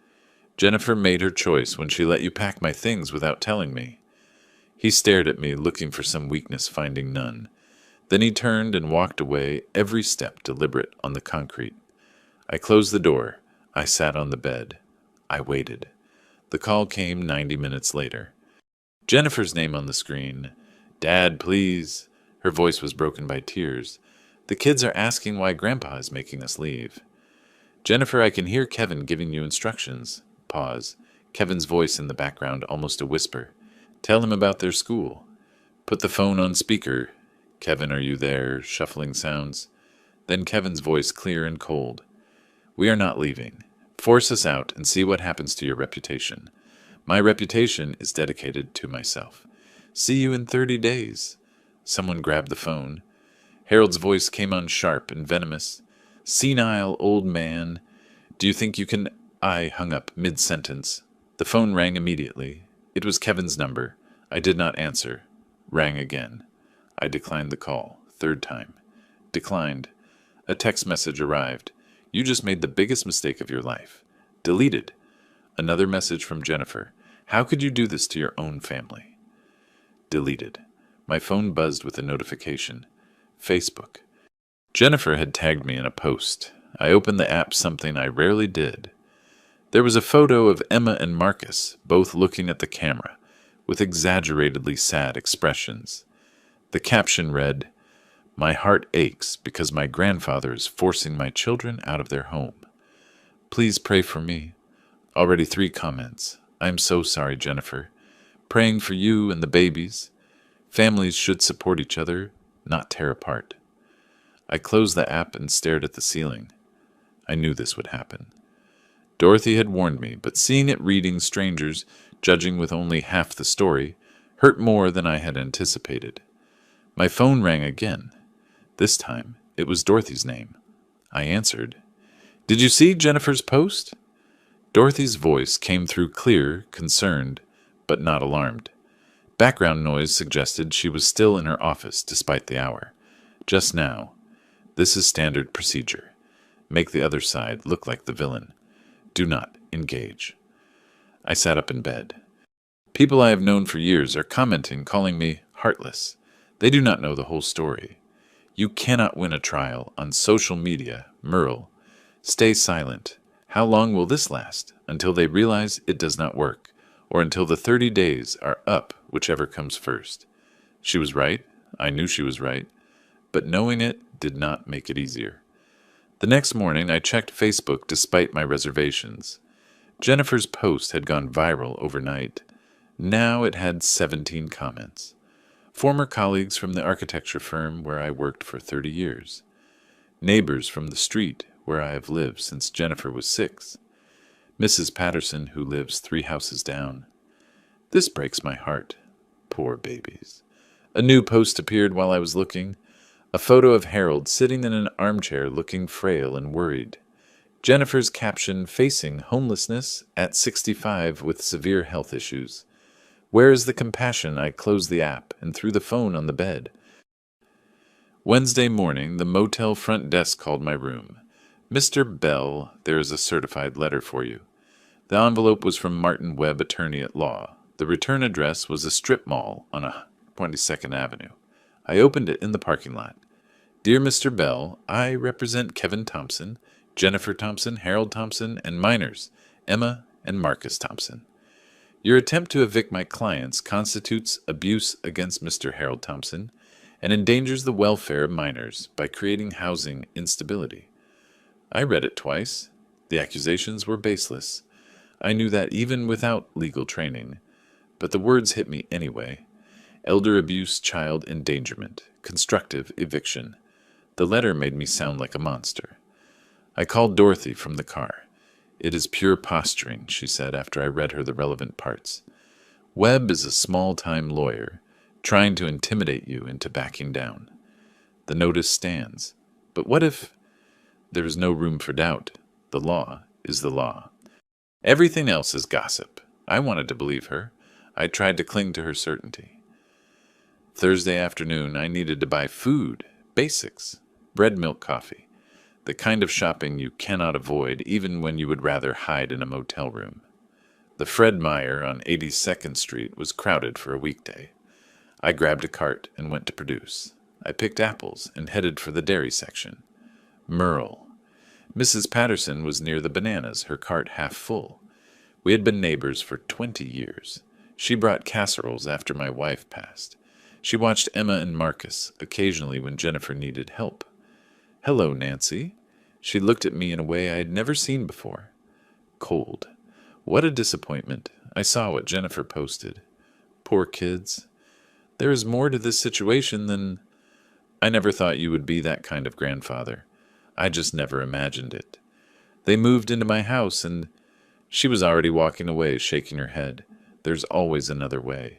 Jennifer made her choice when she let you pack my things without telling me. He stared at me, looking for some weakness, finding none. Then he turned and walked away, every step deliberate on the concrete. I closed the door. I sat on the bed. I waited. The call came 90 minutes later. Jennifer's name on the screen. Dad, please. Her voice was broken by tears. The kids are asking why Grandpa is making us leave. Jennifer, I can hear Kevin giving you instructions. Pause. Kevin's voice in the background, almost a whisper. Tell him about their school. Put the phone on speaker. Kevin, are you there? Shuffling sounds. Then Kevin's voice clear and cold. We are not leaving. Force us out and see what happens to your reputation. My reputation is dedicated to myself. See you in 30 days. Someone grabbed the phone. Harold's voice came on sharp and venomous. Senile old man. Do you think you can... I hung up mid-sentence. The phone rang immediately. It was Kevin's number. I did not answer. Rang again. I declined the call. Third time. Declined. A text message arrived. You just made the biggest mistake of your life. Deleted. Another message from Jennifer. How could you do this to your own family? Deleted. My phone buzzed with a notification. Facebook. Jennifer had tagged me in a post. I opened the app, something I rarely did. There was a photo of Emma and Marcus, both looking at the camera, with exaggeratedly sad expressions. The caption read, My heart aches because my grandfather is forcing my children out of their home. Please pray for me. Already 3 comments. I'm so sorry, Jennifer. Praying for you and the babies. Families should support each other, not tear apart. I closed the app and stared at the ceiling. I knew this would happen. Dorothy had warned me, but seeing it reading strangers, judging with only half the story, hurt more than I had anticipated. My phone rang again. This time, it was Dorothy's name. I answered. Did you see Jennifer's post? Dorothy's voice came through clear, concerned, but not alarmed. Background noise suggested she was still in her office despite the hour. Just now. This is standard procedure. Make the other side look like the villain. Do not engage. I sat up in bed. People I have known for years are commenting, calling me heartless. They do not know the whole story. You cannot win a trial on social media, Merle. Stay silent. How long will this last? Until they realize it does not work, or until the 30 days are up, whichever comes first. She was right. I knew she was right. But knowing it did not make it easier. The next morning, I checked Facebook despite my reservations. Jennifer's post had gone viral overnight. Now it had 17 comments. Former colleagues from the architecture firm where I worked for 30 years. Neighbors from the street where I have lived since Jennifer was 6. Mrs. Patterson, who lives 3 houses down. This breaks my heart. Poor babies. A new post appeared while I was looking. A photo of Harold sitting in an armchair looking frail and worried. Jennifer's caption facing homelessness at 65 with severe health issues. Where is the compassion? I closed the app and threw the phone on the bed. Wednesday morning, the motel front desk called my room. Mr. Bell, there is a certified letter for you. The envelope was from Martin Webb, attorney at law. The return address was a strip mall on 22nd Avenue. I opened it in the parking lot. Dear Mr. Bell, I represent Kevin Thompson, Jennifer Thompson, Harold Thompson, and minors, Emma and Marcus Thompson. Your attempt to evict my clients constitutes abuse against Mr. Harold Thompson and endangers the welfare of minors by creating housing instability. I read it twice. The accusations were baseless. I knew that even without legal training, but the words hit me anyway. Elder abuse, child endangerment, constructive eviction. The letter made me sound like a monster. I called Dorothy from the car. It is pure posturing, she said after I read her the relevant parts. Webb is a small-time lawyer, trying to intimidate you into backing down. The notice stands. But what if there is no room for doubt? The law is the law. Everything else is gossip. I wanted to believe her. I tried to cling to her certainty. Thursday afternoon, I needed to buy food, basics, bread, milk, coffee, the kind of shopping you cannot avoid even when you would rather hide in a motel room. The Fred Meyer on 82nd Street was crowded for a weekday. I grabbed a cart and went to produce. I picked apples and headed for the dairy section. Merle. Mrs. Patterson was near the bananas, her cart half full. We had been neighbors for 20 years. She brought casseroles after my wife passed. She watched Emma and Marcus, occasionally when Jennifer needed help. Hello, Nancy. She looked at me in a way I had never seen before. Cold. What a disappointment. I saw what Jennifer posted. Poor kids. There is more to this situation than... I never thought you would be that kind of grandfather. I just never imagined it. They moved into my house and she was already walking away, shaking her head. There's always another way.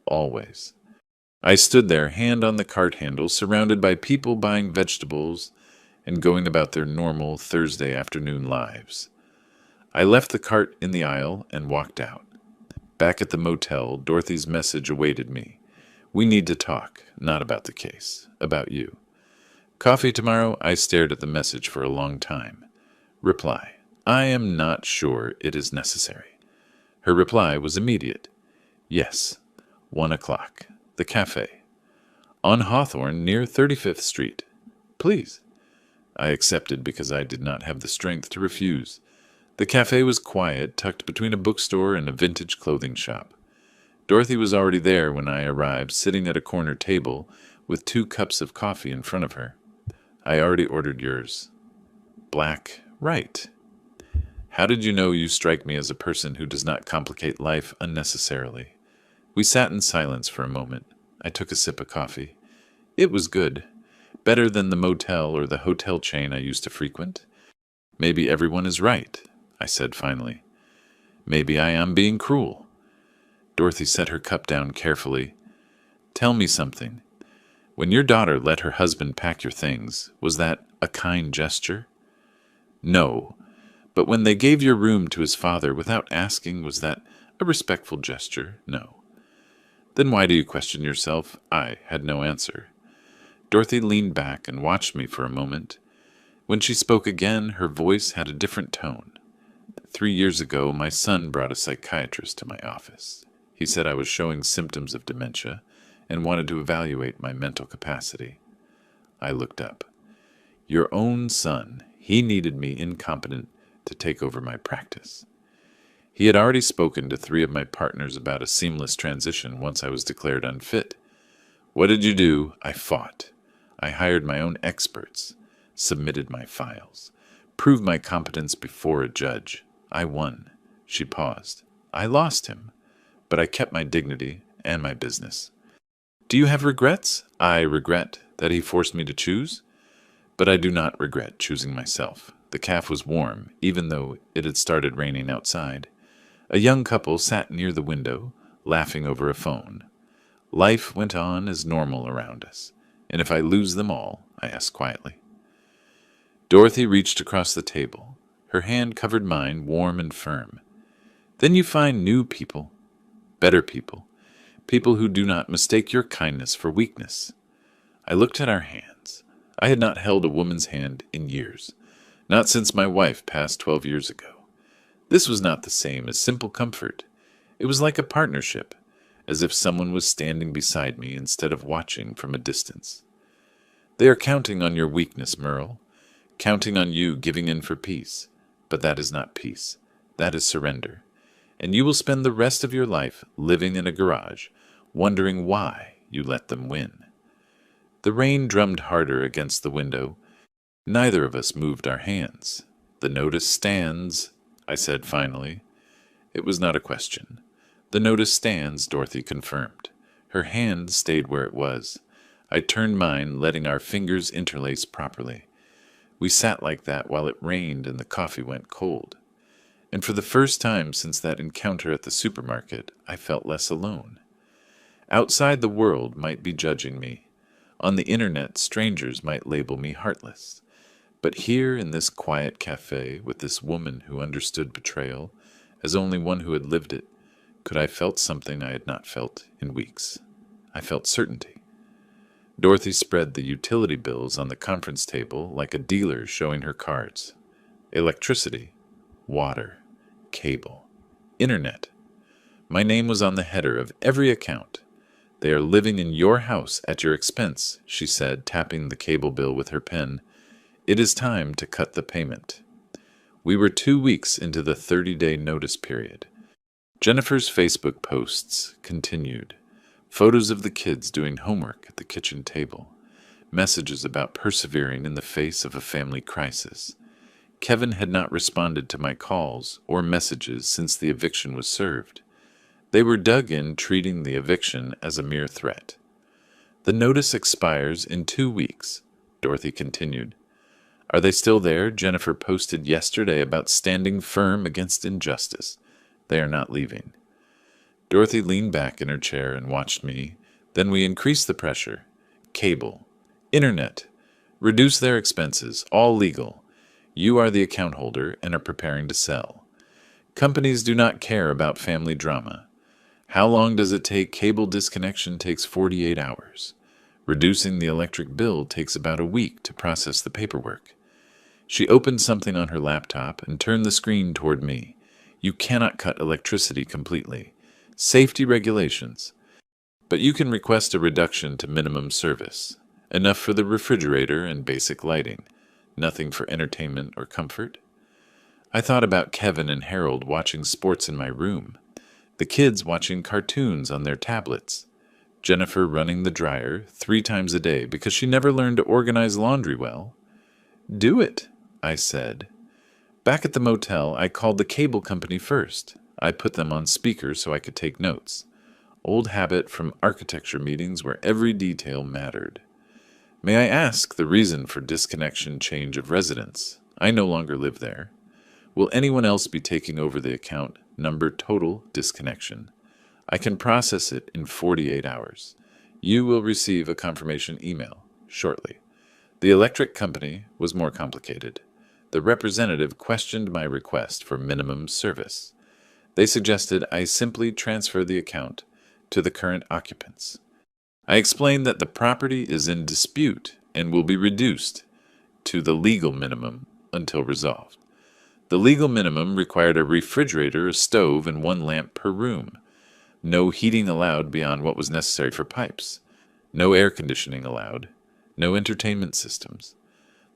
Always. I stood there, hand on the cart handle, surrounded by people buying vegetables and going about their normal Thursday afternoon lives. I left the cart in the aisle and walked out. Back at the motel, Dorothy's message awaited me. We need to talk, not about the case, about you. Coffee tomorrow? I stared at the message for a long time. Reply. I am not sure it is necessary. Her reply was immediate. Yes, 1 o'clock. The cafe. On Hawthorne, near 35th Street. Please. I accepted because I did not have the strength to refuse. The cafe was quiet, tucked between a bookstore and a vintage clothing shop. Dorothy was already there when I arrived, sitting at a corner table with 2 cups of coffee in front of her. I already ordered yours. Black. Right. How did you know you strike me as a person who does not complicate life unnecessarily? We sat in silence for a moment. I took a sip of coffee. It was good. Better than the motel or the hotel chain I used to frequent. Maybe everyone is right, I said finally. Maybe I am being cruel. Dorothy set her cup down carefully. Tell me something. When your daughter let her husband pack your things, was that a kind gesture? No. But when they gave your room to his father without asking, was that a respectful gesture? No. Then why do you question yourself? I had no answer. Dorothy leaned back and watched me for a moment. When she spoke again, her voice had a different tone. 3 years ago, my son brought a psychiatrist to my office. He said I was showing symptoms of dementia and wanted to evaluate my mental capacity. I looked up. Your own son. He needed me incompetent to take over my practice. He had already spoken to 3 of my partners about a seamless transition once I was declared unfit. What did you do? I fought. I hired my own experts, submitted my files, proved my competence before a judge. I won. She paused. I lost him, but I kept my dignity and my business. Do you have regrets? I regret that he forced me to choose, but I do not regret choosing myself. The calf was warm, even though it had started raining outside. A young couple sat near the window, laughing over a phone. Life went on as normal around us. And if I lose them all? I asked quietly. Dorothy reached across the table. Her hand covered mine, warm and firm. Then you find new people, better people, people who do not mistake your kindness for weakness. I looked at our hands. I had not held a woman's hand in years, not since my wife passed 12 years ago. This was not the same as simple comfort. It was like a partnership, as if someone was standing beside me instead of watching from a distance. They are counting on your weakness, Merle, counting on you giving in for peace. But that is not peace. That is surrender. And you will spend the rest of your life living in a garage, wondering why you let them win. The rain drummed harder against the window. Neither of us moved our hands. The notice stands, I said finally. It was not a question. The notice stands, Dorothy confirmed. Her hand stayed where it was. I turned mine, letting our fingers interlace properly. We sat like that while it rained and the coffee went cold. And for the first time since that encounter at the supermarket, I felt less alone. Outside, the world might be judging me. On the internet, strangers might label me heartless. But here in this quiet cafe with this woman who understood betrayal, as only one who had lived it, could I felt something I had not felt in weeks. I felt certainty. Dorothy spread the utility bills on the conference table like a dealer showing her cards. Electricity, water, cable, internet. My name was on the header of every account. They are living in your house at your expense, she said, tapping the cable bill with her pen. It is time to cut the payment. We were 2 weeks into the 30-day notice period. Jennifer's Facebook posts continued. Photos of the kids doing homework at the kitchen table. Messages about persevering in the face of a family crisis. Kevin had not responded to my calls or messages since the eviction was served. They were dug in, treating the eviction as a mere threat. The notice expires in 2 weeks, Dorothy continued. Are they still there? Jennifer posted yesterday about standing firm against injustice. They are not leaving. Dorothy leaned back in her chair and watched me. Then we increased the pressure. Cable. Internet. Reduce their expenses. All legal. You are the account holder and are preparing to sell. Companies do not care about family drama. How long does it take? Cable disconnection takes 48 hours. Reducing the electric bill takes about a week to process the paperwork. She opened something on her laptop and turned the screen toward me. You cannot cut electricity completely. Safety regulations. But you can request a reduction to minimum service. Enough for the refrigerator and basic lighting. Nothing for entertainment or comfort. I thought about Kevin and Harold watching sports in my room. The kids watching cartoons on their tablets. Jennifer running the dryer 3 times a day because she never learned to organize laundry well. Do it, I said. Back at the motel, I called the cable company first. I put them on speaker so I could take notes. Old habit from architecture meetings where every detail mattered. May I ask the reason for disconnection change of residence? I no longer live there. Will anyone else be taking over the account number total disconnection? I can process it in 48 hours. You will receive a confirmation email shortly. The electric company was more complicated. The representative questioned my request for minimum service. They suggested I simply transfer the account to the current occupants. I explained that the property is in dispute and will be reduced to the legal minimum until resolved. The legal minimum required a refrigerator, a stove, and 1 lamp per room. No heating allowed beyond what was necessary for pipes. No air conditioning allowed. No entertainment systems.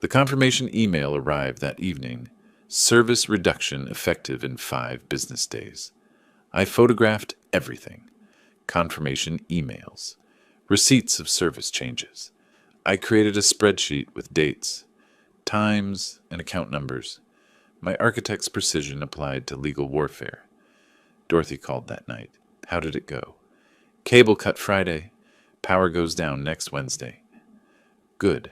The confirmation email arrived that evening. Service reduction effective in 5 business days. I photographed everything. Confirmation emails. Receipts of service changes. I created a spreadsheet with dates, times, and account numbers. My architect's precision applied to legal warfare. Dorothy called that night. How did it go? Cable cut Friday. Power goes down next Wednesday. Good.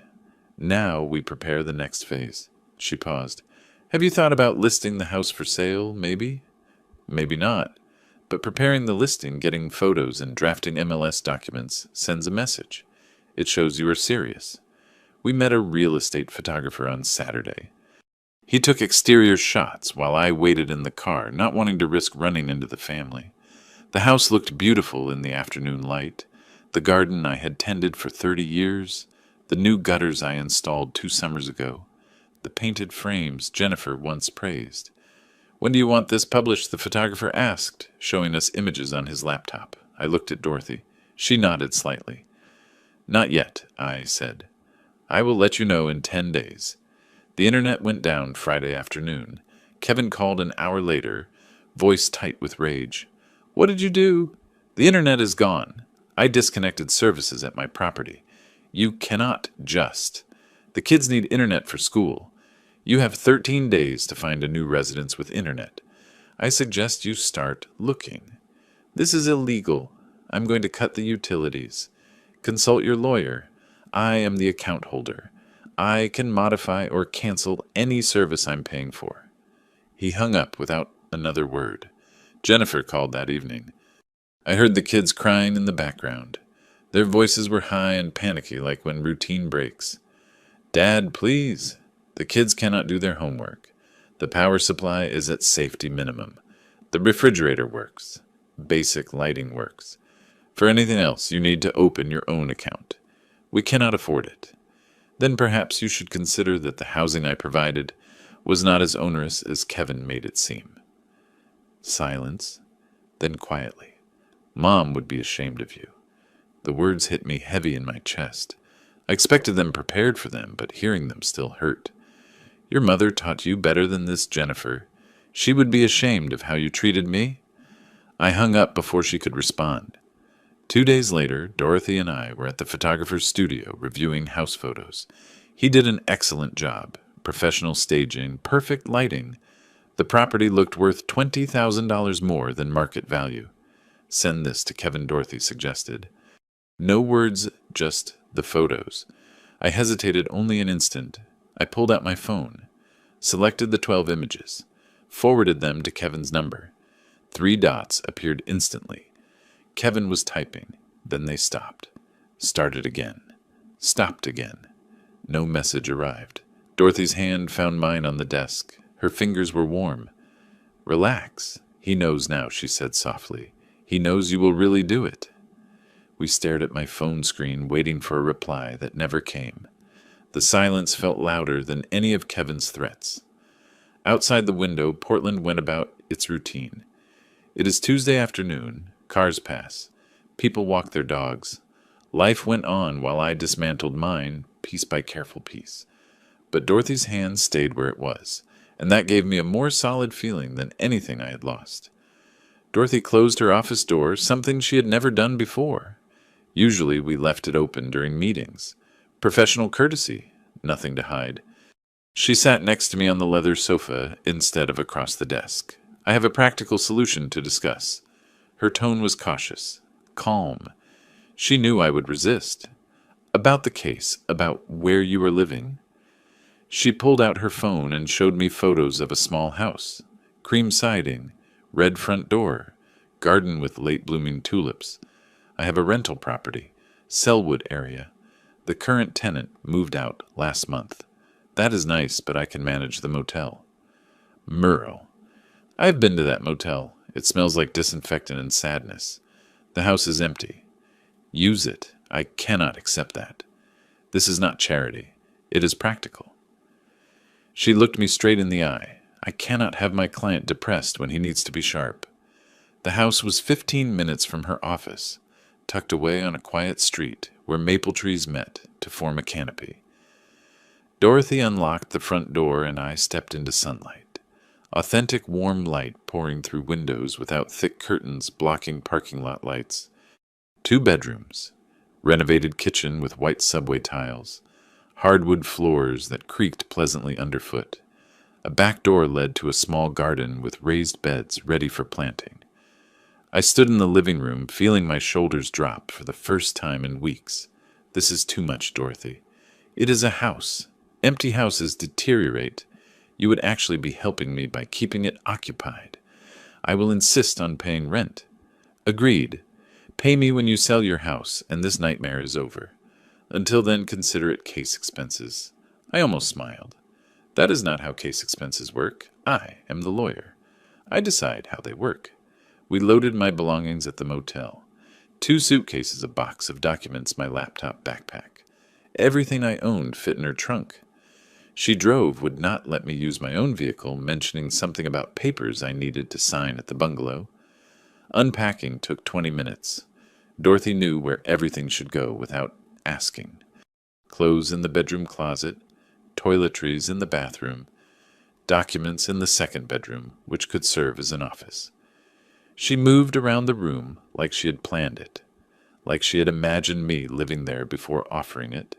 Now we prepare the next phase. She paused. Have you thought about listing the house for sale, maybe? Maybe not. But preparing the listing, getting photos, and drafting MLS documents sends a message. It shows you are serious. We met a real estate photographer on Saturday. He took exterior shots while I waited in the car, not wanting to risk running into the family. The house looked beautiful in the afternoon light. The garden I had tended for 30 years. The new gutters I installed 2 summers ago. The painted frames Jennifer once praised. When do you want this published? The photographer asked, showing us images on his laptop. I looked at Dorothy. She nodded slightly. Not yet, I said. I will let you know in 10 days. The internet went down Friday afternoon. Kevin called an hour later, voice tight with rage. What did you do? The internet is gone. I disconnected services at my property. You cannot just. The kids need internet for school. You have 13 days to find a new residence with internet. I suggest you start looking. This is illegal. I'm going to cut the utilities. Consult your lawyer. I am the account holder. I can modify or cancel any service I'm paying for. He hung up without another word. Jennifer called that evening. I heard the kids crying in the background. Their voices were high and panicky like when routine breaks. Dad, please. The kids cannot do their homework. The power supply is at safety minimum. The refrigerator works. Basic lighting works. For anything else, you need to open your own account. We cannot afford it. Then perhaps you should consider that the housing I provided was not as onerous as Kevin made it seem. Silence, then quietly. Mom would be ashamed of you. The words hit me heavy in my chest. I expected them prepared for them, but hearing them still hurt. Your mother taught you better than this, Jennifer. She would be ashamed of how you treated me. I hung up before she could respond. 2 days later, Dorothy and I were at the photographer's studio reviewing house photos. He did an excellent job. Professional staging, perfect lighting. The property looked worth $20,000 more than market value. Send this to Kevin, Dorothy suggested. No words, just the photos. I hesitated only an instant. I pulled out my phone, selected the 12 images, forwarded them to Kevin's number. 3 dots appeared instantly. Kevin was typing. Then they stopped. Started again. Stopped again. No message arrived. Dorothy's hand found mine on the desk. Her fingers were warm. Relax. He knows now, she said softly. He knows you will really do it. We stared at my phone screen, waiting for a reply that never came. The silence felt louder than any of Kevin's threats. Outside the window, Portland went about its routine. It is Tuesday afternoon. Cars pass. People walk their dogs. Life went on while I dismantled mine, piece by careful piece. But Dorothy's hand stayed where it was, and that gave me a more solid feeling than anything I had lost. Dorothy closed her office door, something she had never done before. Usually we left it open during meetings. Professional courtesy, nothing to hide. She sat next to me on the leather sofa instead of across the desk. I have a practical solution to discuss. Her tone was cautious, calm. She knew I would resist. About the case, about where you were living. She pulled out her phone and showed me photos of a small house. Cream siding, red front door, garden with late-blooming tulips. I have a rental property, Selwood area. The current tenant moved out last month. That is nice, but I can manage the motel. Murrow. I've been to that motel. It smells like disinfectant and sadness. The house is empty. Use it. I cannot accept that. This is not charity. It is practical. She looked me straight in the eye. I cannot have my client depressed when he needs to be sharp. The house was 15 minutes from her office, tucked away on a quiet street where maple trees met to form a canopy. Dorothy unlocked the front door and I stepped into sunlight. Authentic warm light pouring through windows without thick curtains blocking parking lot lights. 2 bedrooms. Renovated kitchen with white subway tiles. Hardwood floors that creaked pleasantly underfoot. A back door led to a small garden with raised beds ready for planting. I stood in the living room, feeling my shoulders drop for the first time in weeks. This is too much, Dorothy. It is a house. Empty houses deteriorate. You would actually be helping me by keeping it occupied. I will insist on paying rent. Agreed. Pay me when you sell your house, and this nightmare is over. Until then, consider it case expenses. I almost smiled. That is not how case expenses work. I am the lawyer. I decide how they work. We loaded my belongings at the motel. 2 suitcases, a box of documents, my laptop, backpack. Everything I owned fit in her trunk. She drove, would not let me use my own vehicle, mentioning something about papers I needed to sign at the bungalow. Unpacking took 20 minutes. Dorothy knew where everything should go without asking. Clothes in the bedroom closet, toiletries in the bathroom, documents in the second bedroom, which could serve as an office. She moved around the room like she had planned it, like she had imagined me living there before offering it.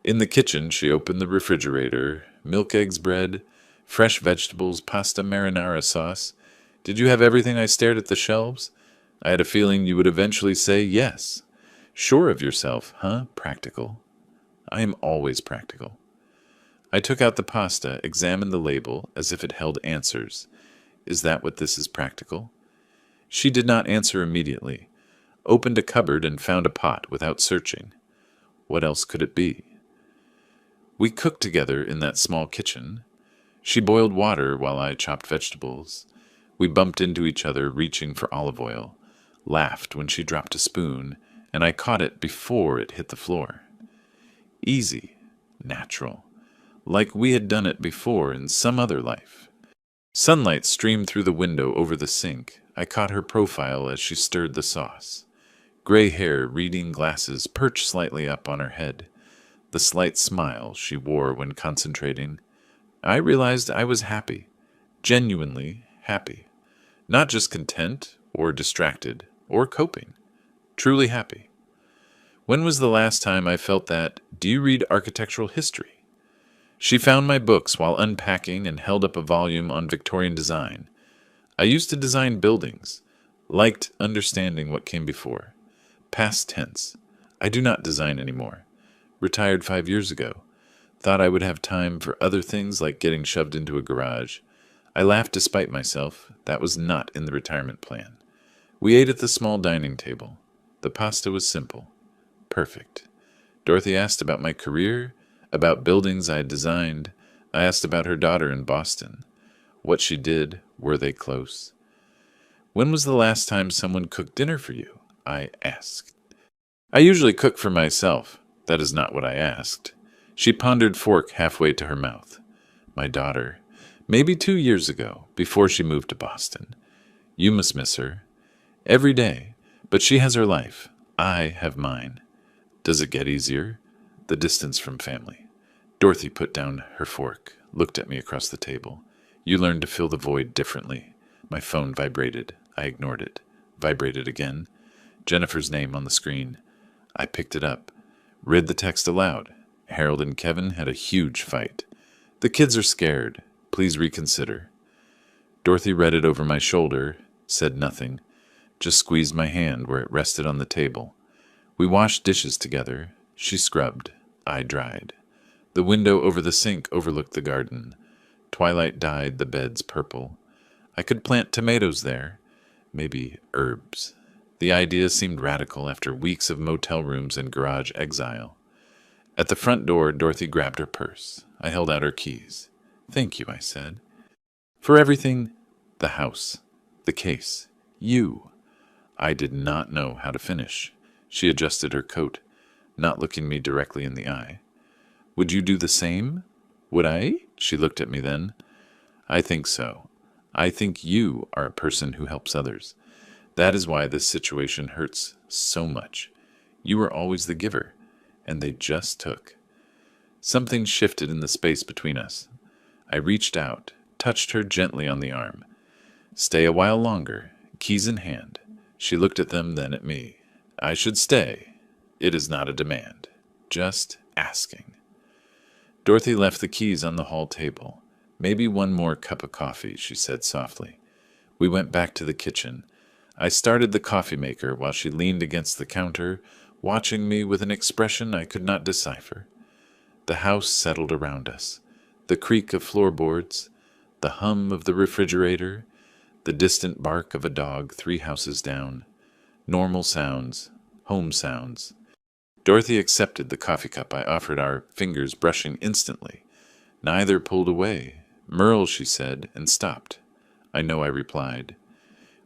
In the kitchen, she opened the refrigerator, milk, eggs, bread, fresh vegetables, pasta marinara sauce. Did you have everything? I stared at the shelves. I had a feeling you would eventually say yes. Sure of yourself, huh? Practical. I am always practical. I took out the pasta, examined the label as if it held answers. Is that what this is, practical? She did not answer immediately, opened a cupboard and found a pot without searching. What else could it be? We cooked together in that small kitchen. She boiled water while I chopped vegetables. We bumped into each other, reaching for olive oil, laughed when she dropped a spoon, and I caught it before it hit the floor. Easy, natural, like we had done it before in some other life. Sunlight streamed through the window over the sink. I caught her profile as she stirred the sauce. Gray hair, reading glasses perched slightly up on her head. The slight smile she wore when concentrating. I realized I was happy, genuinely happy. Not just content, or distracted, or coping. Truly happy. When was the last time I felt that? Do you read architectural history? She found my books while unpacking and held up a volume on Victorian design. I used to design buildings. Liked understanding what came before. Past tense. I do not design anymore. Retired 5 years ago. Thought I would have time for other things like getting shoved into a garage. I laughed despite myself. That was not in the retirement plan. We ate at the small dining table. The pasta was simple. Perfect. Dorothy asked about my career, about buildings I had designed. I asked about her daughter in Boston. What she did, were they close? When was the last time someone cooked dinner for you? I asked. I usually cook for myself. That is not what I asked. She pondered fork halfway to her mouth. My daughter. Maybe 2 years ago, before she moved to Boston. You must miss her. Every day. But she has her life. I have mine. Does it get easier? The distance from family. Dorothy put down her fork, looked at me across the table. You learn to fill the void differently. My phone vibrated. I ignored it. Vibrated again. Jennifer's name on the screen. I picked it up. Read the text aloud. Harold and Kevin had a huge fight. The kids are scared. Please reconsider. Dorothy read it over my shoulder, said nothing, just squeezed my hand where it rested on the table. We washed dishes together. She scrubbed. I dried. The window over the sink overlooked the garden. Twilight dyed the beds purple. I could plant tomatoes there. Maybe herbs. The idea seemed radical after weeks of motel rooms and garage exile. At the front door, Dorothy grabbed her purse. I held out her keys. Thank you, I said. For everything, the house, the case, you. I did not know how to finish. She adjusted her coat, not looking me directly in the eye. Would you do the same? Would I? She looked at me then. I think so. I think you are a person who helps others. That is why this situation hurts so much. You were always the giver, and they just took. Something shifted in the space between us. I reached out, touched her gently on the arm. "Stay a while longer, keys in hand." She looked at them, then at me. "I should stay. It is not a demand. Just asking." Dorothy left the keys on the hall table. "Maybe one more cup of coffee," she said softly. We went back to the kitchen. I started the coffee maker while she leaned against the counter, watching me with an expression I could not decipher. The house settled around us. The creak of floorboards, the hum of the refrigerator, the distant bark of a dog 3 houses down. Normal sounds, home sounds. Dorothy accepted the coffee cup I offered, our fingers brushing instantly. Neither pulled away. "Merle," she said, and stopped. "I know," I replied.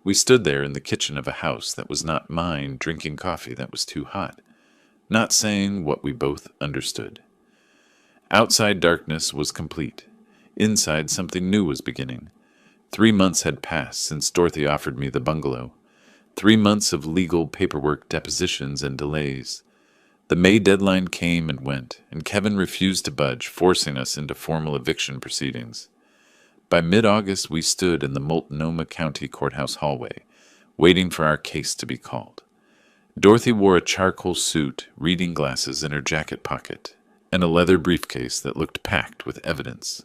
We stood there in the kitchen of a house that was not mine, drinking coffee that was too hot, not saying what we both understood. Outside darkness was complete. Inside something new was beginning. 3 months had passed since Dorothy offered me the bungalow. 3 months of legal paperwork, depositions, and delays. The May deadline came and went, and Kevin refused to budge, forcing us into formal eviction proceedings. By mid-August, we stood in the Multnomah County Courthouse hallway, waiting for our case to be called. Dorothy wore a charcoal suit, reading glasses in her jacket pocket, and a leather briefcase that looked packed with evidence.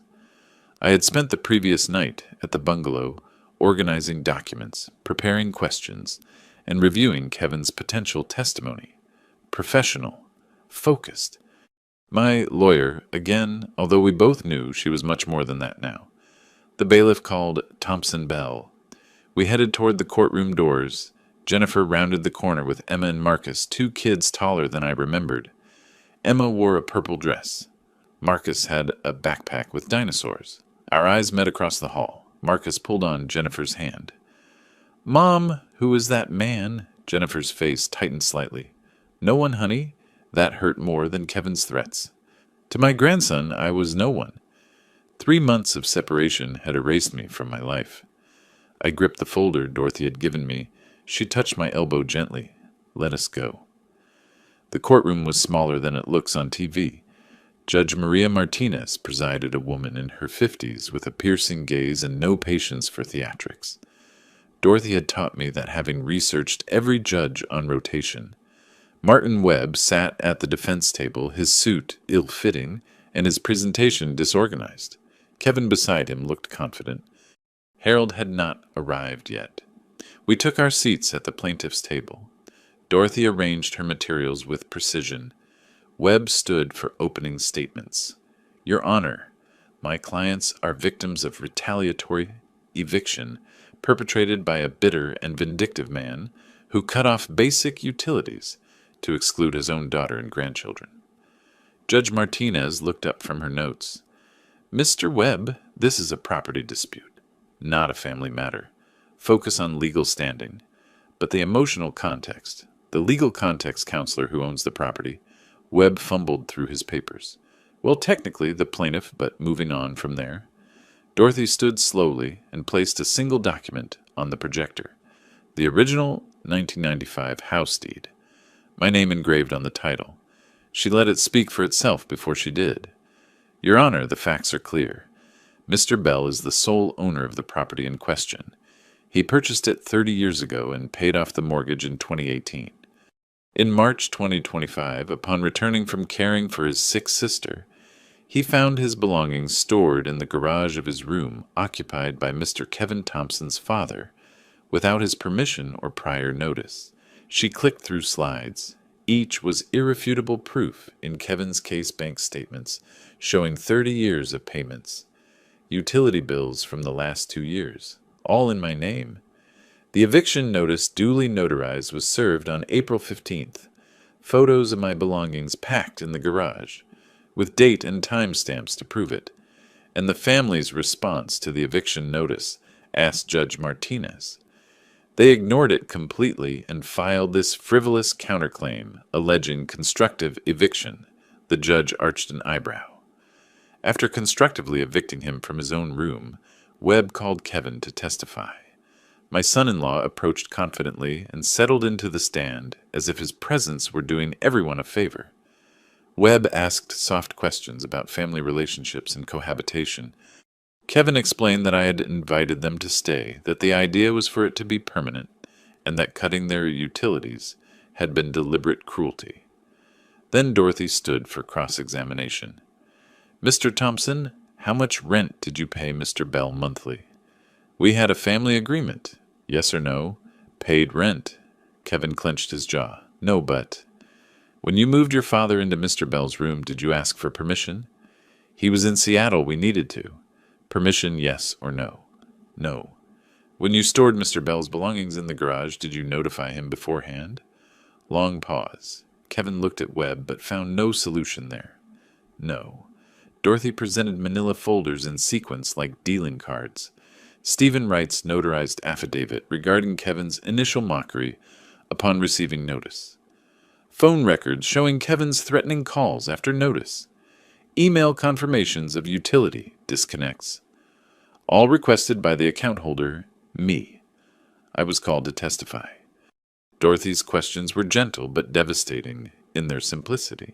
I had spent the previous night at the bungalow organizing documents, preparing questions, and reviewing Kevin's potential testimony. Professional, focused. My lawyer, again, although we both knew she was much more than that now. The bailiff called Thompson Bell. We headed toward the courtroom doors. Jennifer rounded the corner with Emma and Marcus, 2 kids taller than I remembered. Emma wore a purple dress. Marcus had a backpack with dinosaurs. Our eyes met across the hall. Marcus pulled on Jennifer's hand. "Mom, who is that man?" Jennifer's face tightened slightly. "No one, honey." That hurt more than Kevin's threats. To my grandson, I was no one. 3 months of separation had erased me from my life. I gripped the folder Dorothy had given me. She touched my elbow gently. "Let us go." The courtroom was smaller than it looks on TV. Judge Maria Martinez presided, a woman in her 50s with a piercing gaze and no patience for theatrics. Dorothy had taught me that, having researched every judge on rotation. Martin Webb sat at the defense table, his suit ill-fitting and his presentation disorganized. Kevin beside him looked confident. Harold had not arrived yet. We took our seats at the plaintiff's table. Dorothy arranged her materials with precision. Webb stood for opening statements. "Your Honor, my clients are victims of retaliatory eviction perpetrated by a bitter and vindictive man who cut off basic utilities to exclude his own daughter and grandchildren." Judge Martinez looked up from her notes. "Mr. Webb, this is a property dispute, not a family matter. Focus on legal standing. But the emotional context, the legal context counselor who owns the property." Webb fumbled through his papers. "Well, technically the plaintiff, but moving on from there." Dorothy stood slowly and placed a single document on the projector. The original 1995 house deed. My name engraved on the title. She let it speak for itself before she did. "Your Honor, the facts are clear. Mr. Bell is the sole owner of the property in question. He purchased it 30 years ago and paid off the mortgage in 2018. In March 2025, upon returning from caring for his sick sister, he found his belongings stored in the garage of his room occupied by Mr. Kevin Thompson's father, without his permission or prior notice." She clicked through slides. Each was irrefutable proof in Kevin's case bank statements, showing 30 years of payments. Utility bills from the last 2 years, all in my name. The eviction notice, duly notarized, was served on April 15th. Photos of my belongings packed in the garage, with date and time stamps to prove it. And the family's response to the eviction notice, asked Judge Martinez. They ignored it completely and filed this frivolous counterclaim alleging constructive eviction. The judge arched an eyebrow. After constructively evicting him from his own room, Webb called Kevin to testify. My son-in-law approached confidently and settled into the stand as if his presence were doing everyone a favor. Webb asked soft questions about family relationships and cohabitation, Kevin explained that I had invited them to stay, that the idea was for it to be permanent, and that cutting their utilities had been deliberate cruelty. Then Dorothy stood for cross-examination. "Mr. Thompson, how much rent did you pay Mr. Bell monthly?" "We had a family agreement. Yes or no?" "Paid rent." Kevin clenched his jaw. "No, but—" "When you moved your father into Mr. Bell's room, did you ask for permission?" "He was in Seattle. We needed to." "Permission, yes or no?" "No." "When you stored Mr. Bell's belongings in the garage, did you notify him beforehand?" Long pause. Kevin looked at Webb, but found no solution there. "No." Dorothy presented manila folders in sequence like dealing cards. Stephen Wright's notarized affidavit regarding Kevin's initial mockery upon receiving notice. Phone records showing Kevin's threatening calls after notice. Email confirmations of utility disconnects. All requested by the account holder, me. I was called to testify. Dorothy's questions were gentle but devastating in their simplicity.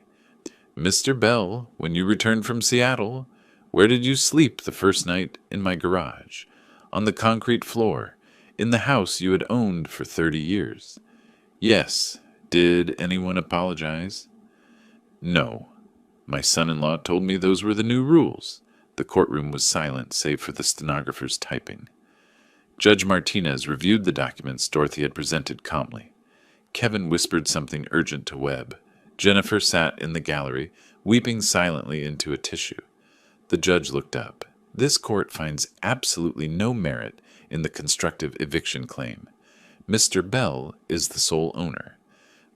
"Mr. Bell, when you returned from Seattle, where did you sleep the first night? In my garage. On the concrete floor. In the house you had owned for 30 years. Yes. Did anyone apologize? No. My son-in-law told me those were the new rules." The courtroom was silent, save for the stenographer's typing. Judge Martinez reviewed the documents Dorothy had presented calmly. Kevin whispered something urgent to Webb. Jennifer sat in the gallery, weeping silently into a tissue. The judge looked up. "This court finds absolutely no merit in the constructive eviction claim. Mr. Bell is the sole owner.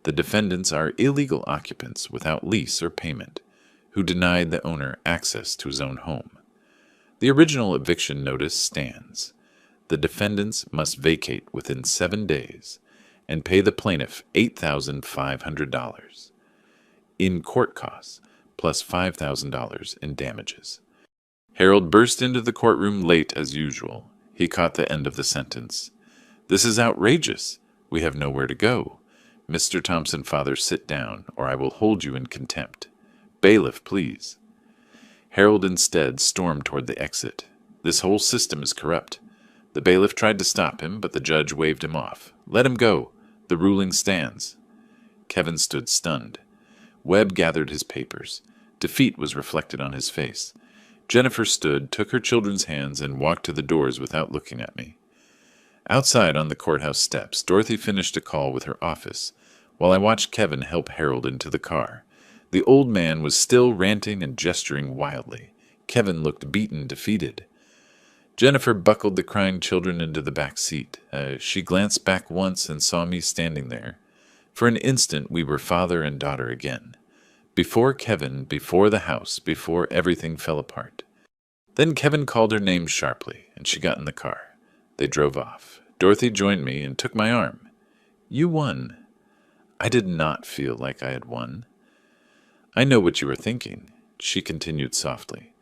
The defendants are illegal occupants without lease or payment, who denied the owner access to his own home. The original eviction notice stands. The defendants must vacate within 7 days and pay the plaintiff $8,500 in court costs, plus $5,000 in damages." Harold burst into the courtroom late as usual. He caught the end of the sentence. "This is outrageous. We have nowhere to go. Mr. Thompson, father, sit down, or I will hold you in contempt. Bailiff, please." Harold instead stormed toward the exit. "This whole system is corrupt." The bailiff tried to stop him, but the judge waved him off. "Let him go. The ruling stands." Kevin stood stunned. Webb gathered his papers. Defeat was reflected on his face. Jennifer stood, took her children's hands, and walked to the doors without looking at me. Outside on the courthouse steps, Dorothy finished a call with her office, while I watched Kevin help Harold into the car. The old man was still ranting and gesturing wildly. Kevin looked beaten, defeated. Jennifer buckled the crying children into the back seat. She glanced back once and saw me standing there. For an instant we were father and daughter again. Before Kevin, before the house, before everything fell apart. Then Kevin called her name sharply, and she got in the car. They drove off. Dorothy joined me and took my arm. "You won." I did not feel like I had won. "I know what you were thinking," she continued softly.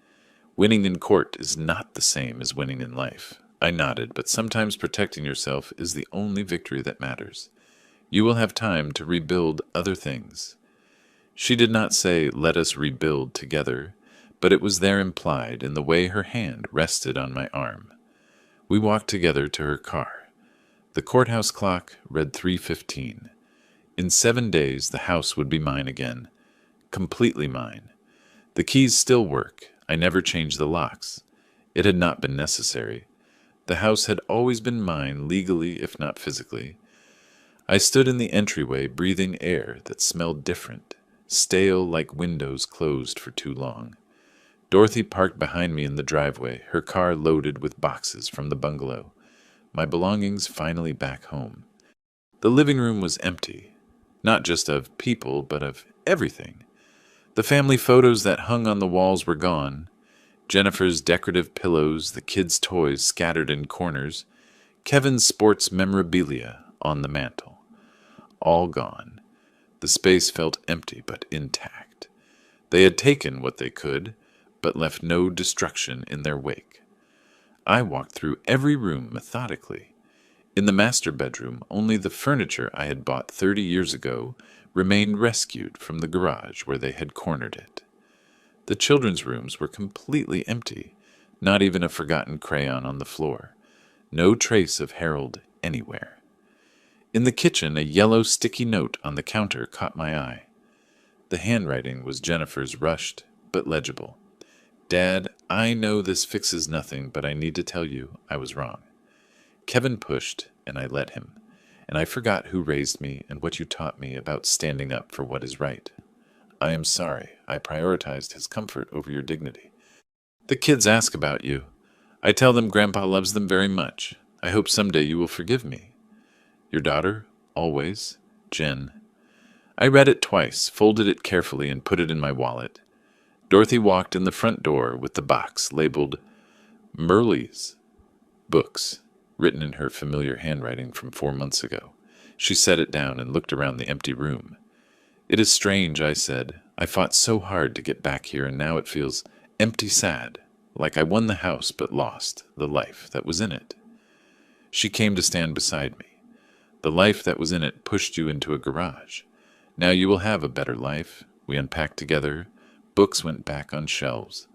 "Winning in court is not the same as winning in life." I nodded, but sometimes protecting yourself is the only victory that matters. You will have time to rebuild other things. She did not say, "Let us rebuild together," but it was there implied in the way her hand rested on my arm. We walked together to her car. The courthouse clock read 3:15. In 7 days, the house would be mine again. Completely mine. The keys still work. I never changed the locks. It had not been necessary. The house had always been mine, legally if not physically. I stood in the entryway, breathing air that smelled different, stale like windows closed for too long. Dorothy parked behind me in the driveway, her car loaded with boxes from the bungalow. My belongings finally back home. The living room was empty, not just of people, but of everything. The family photos that hung on the walls were gone. Jennifer's decorative pillows, the kids' toys scattered in corners, Kevin's sports memorabilia on the mantel. All gone. The space felt empty but intact. They had taken what they could, but left no destruction in their wake. I walked through every room methodically. In the master bedroom, only the furniture I had bought 30 years ago remained rescued from the garage where they had cornered it. The children's rooms were completely empty. Not even a forgotten crayon on the floor. No trace of Harold anywhere. In the kitchen, a yellow sticky note on the counter caught my eye. The handwriting was Jennifer's, rushed but legible. Dad, I know this fixes nothing, but I need to tell you I was wrong. Kevin pushed, and I let him. And I forgot who raised me and what you taught me about standing up for what is right. I am sorry. I prioritized his comfort over your dignity. The kids ask about you. I tell them Grandpa loves them very much. I hope someday you will forgive me. Your daughter, always, Jen. I read it twice, folded it carefully, and put it in my wallet. Dorothy walked in the front door with the box labeled Merle's Books, written in her familiar handwriting from 4 months ago. She set it down and looked around the empty room. It is strange, I said. I fought so hard to get back here, and now it feels empty sad, like I won the house but lost the life that was in it. She came to stand beside me. The life that was in it pushed you into a garage. Now you will have a better life. We unpacked together. Books went back on shelves.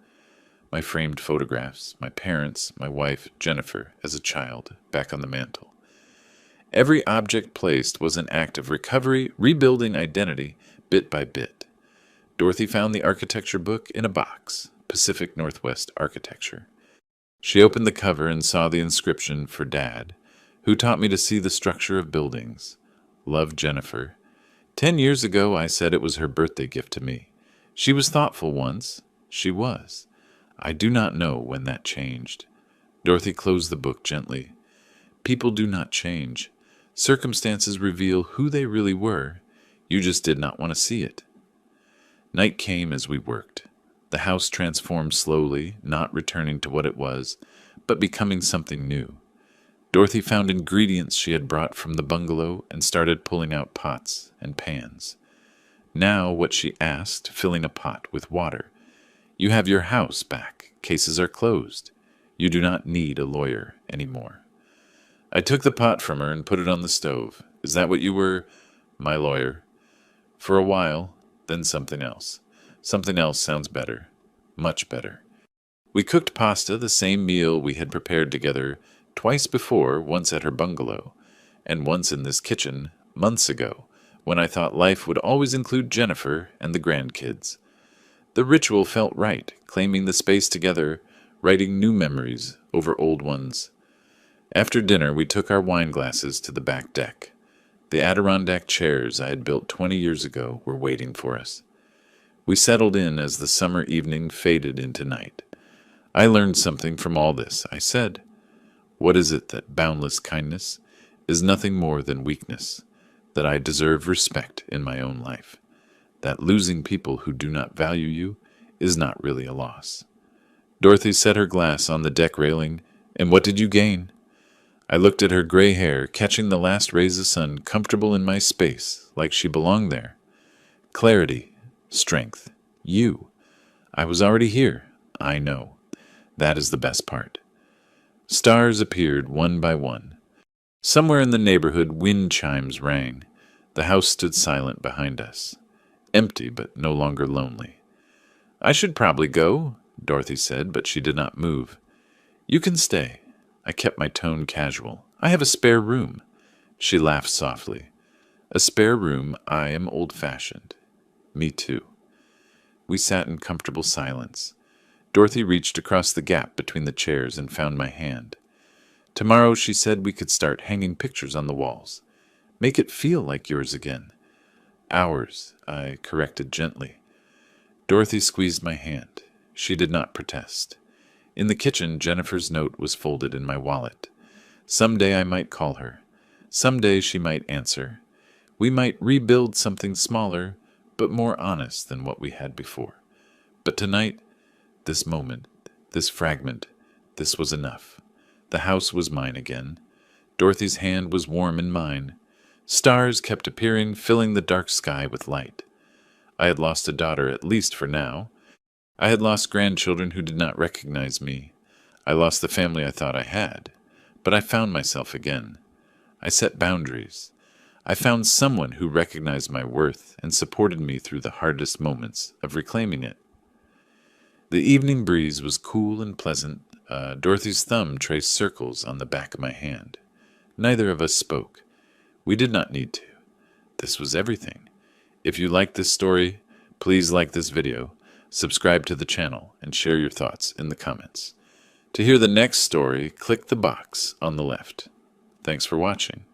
My framed photographs, my parents, my wife, Jennifer, as a child, back on the mantel. Every object placed was an act of recovery, rebuilding identity, bit by bit. Dorothy found the architecture book in a box, Pacific Northwest Architecture. She opened the cover and saw the inscription for Dad, who taught me to see the structure of buildings. Love, Jennifer. 10 years ago, I said it was her birthday gift to me. She was thoughtful once. She was. I do not know when that changed. Dorothy closed the book gently. People do not change. Circumstances reveal who they really were. You just did not want to see it. Night came as we worked. The house transformed slowly, not returning to what it was, but becoming something new. Dorothy found ingredients she had brought from the bungalow and started pulling out pots and pans. Now what she asked, filling a pot with water. You have your house back. Cases are closed. You do not need a lawyer anymore. I took the pot from her and put it on the stove. Is that what you were? My lawyer. For a while, then something else. Something else sounds better. Much better. We cooked pasta, the same meal we had prepared together twice before, once at her bungalow, and once in this kitchen, months ago, when I thought life would always include Jennifer and the grandkids. The ritual felt right, claiming the space together, writing new memories over old ones. After dinner, we took our wine glasses to the back deck. The Adirondack chairs I had built 20 years ago were waiting for us. We settled in as the summer evening faded into night. I learned something from all this, I said. What is it that boundless kindness is nothing more than weakness, that I deserve respect in my own life, that losing people who do not value you is not really a loss. Dorothy set her glass on the deck railing, and what did you gain? I looked at her gray hair, catching the last rays of sun, comfortable in my space, like she belonged there. Clarity, strength, you. I was already here, I know. That is the best part. Stars appeared one by one. Somewhere in the neighborhood, wind chimes rang. The house stood silent behind us, empty but no longer lonely. I should probably go, Dorothy said, but she did not move. You can stay. I kept my tone casual. I have a spare room. She laughed softly. A spare room. I am old-fashioned. Me too. We sat in comfortable silence. Dorothy reached across the gap between the chairs and found my hand. Tomorrow, she said, we could start hanging pictures on the walls. Make it feel like yours again. Ours, I corrected gently. Dorothy squeezed my hand. She did not protest. In the kitchen, Jennifer's note was folded in my wallet. Someday I might call her. Someday she might answer. We might rebuild something smaller, but more honest than what we had before. But tonight, this moment, this fragment, this was enough. The house was mine again. Dorothy's hand was warm in mine. Stars kept appearing, filling the dark sky with light. I had lost a daughter, at least for now. I had lost grandchildren who did not recognize me. I lost the family I thought I had. But I found myself again. I set boundaries. I found someone who recognized my worth and supported me through the hardest moments of reclaiming it. The evening breeze was cool and pleasant. Dorothy's thumb traced circles on the back of my hand. Neither of us spoke. We did not need to. This was everything. If you like this story, please like this video, subscribe to the channel, and share your thoughts in the comments. To hear the next story, click the box on the left. Thanks for watching.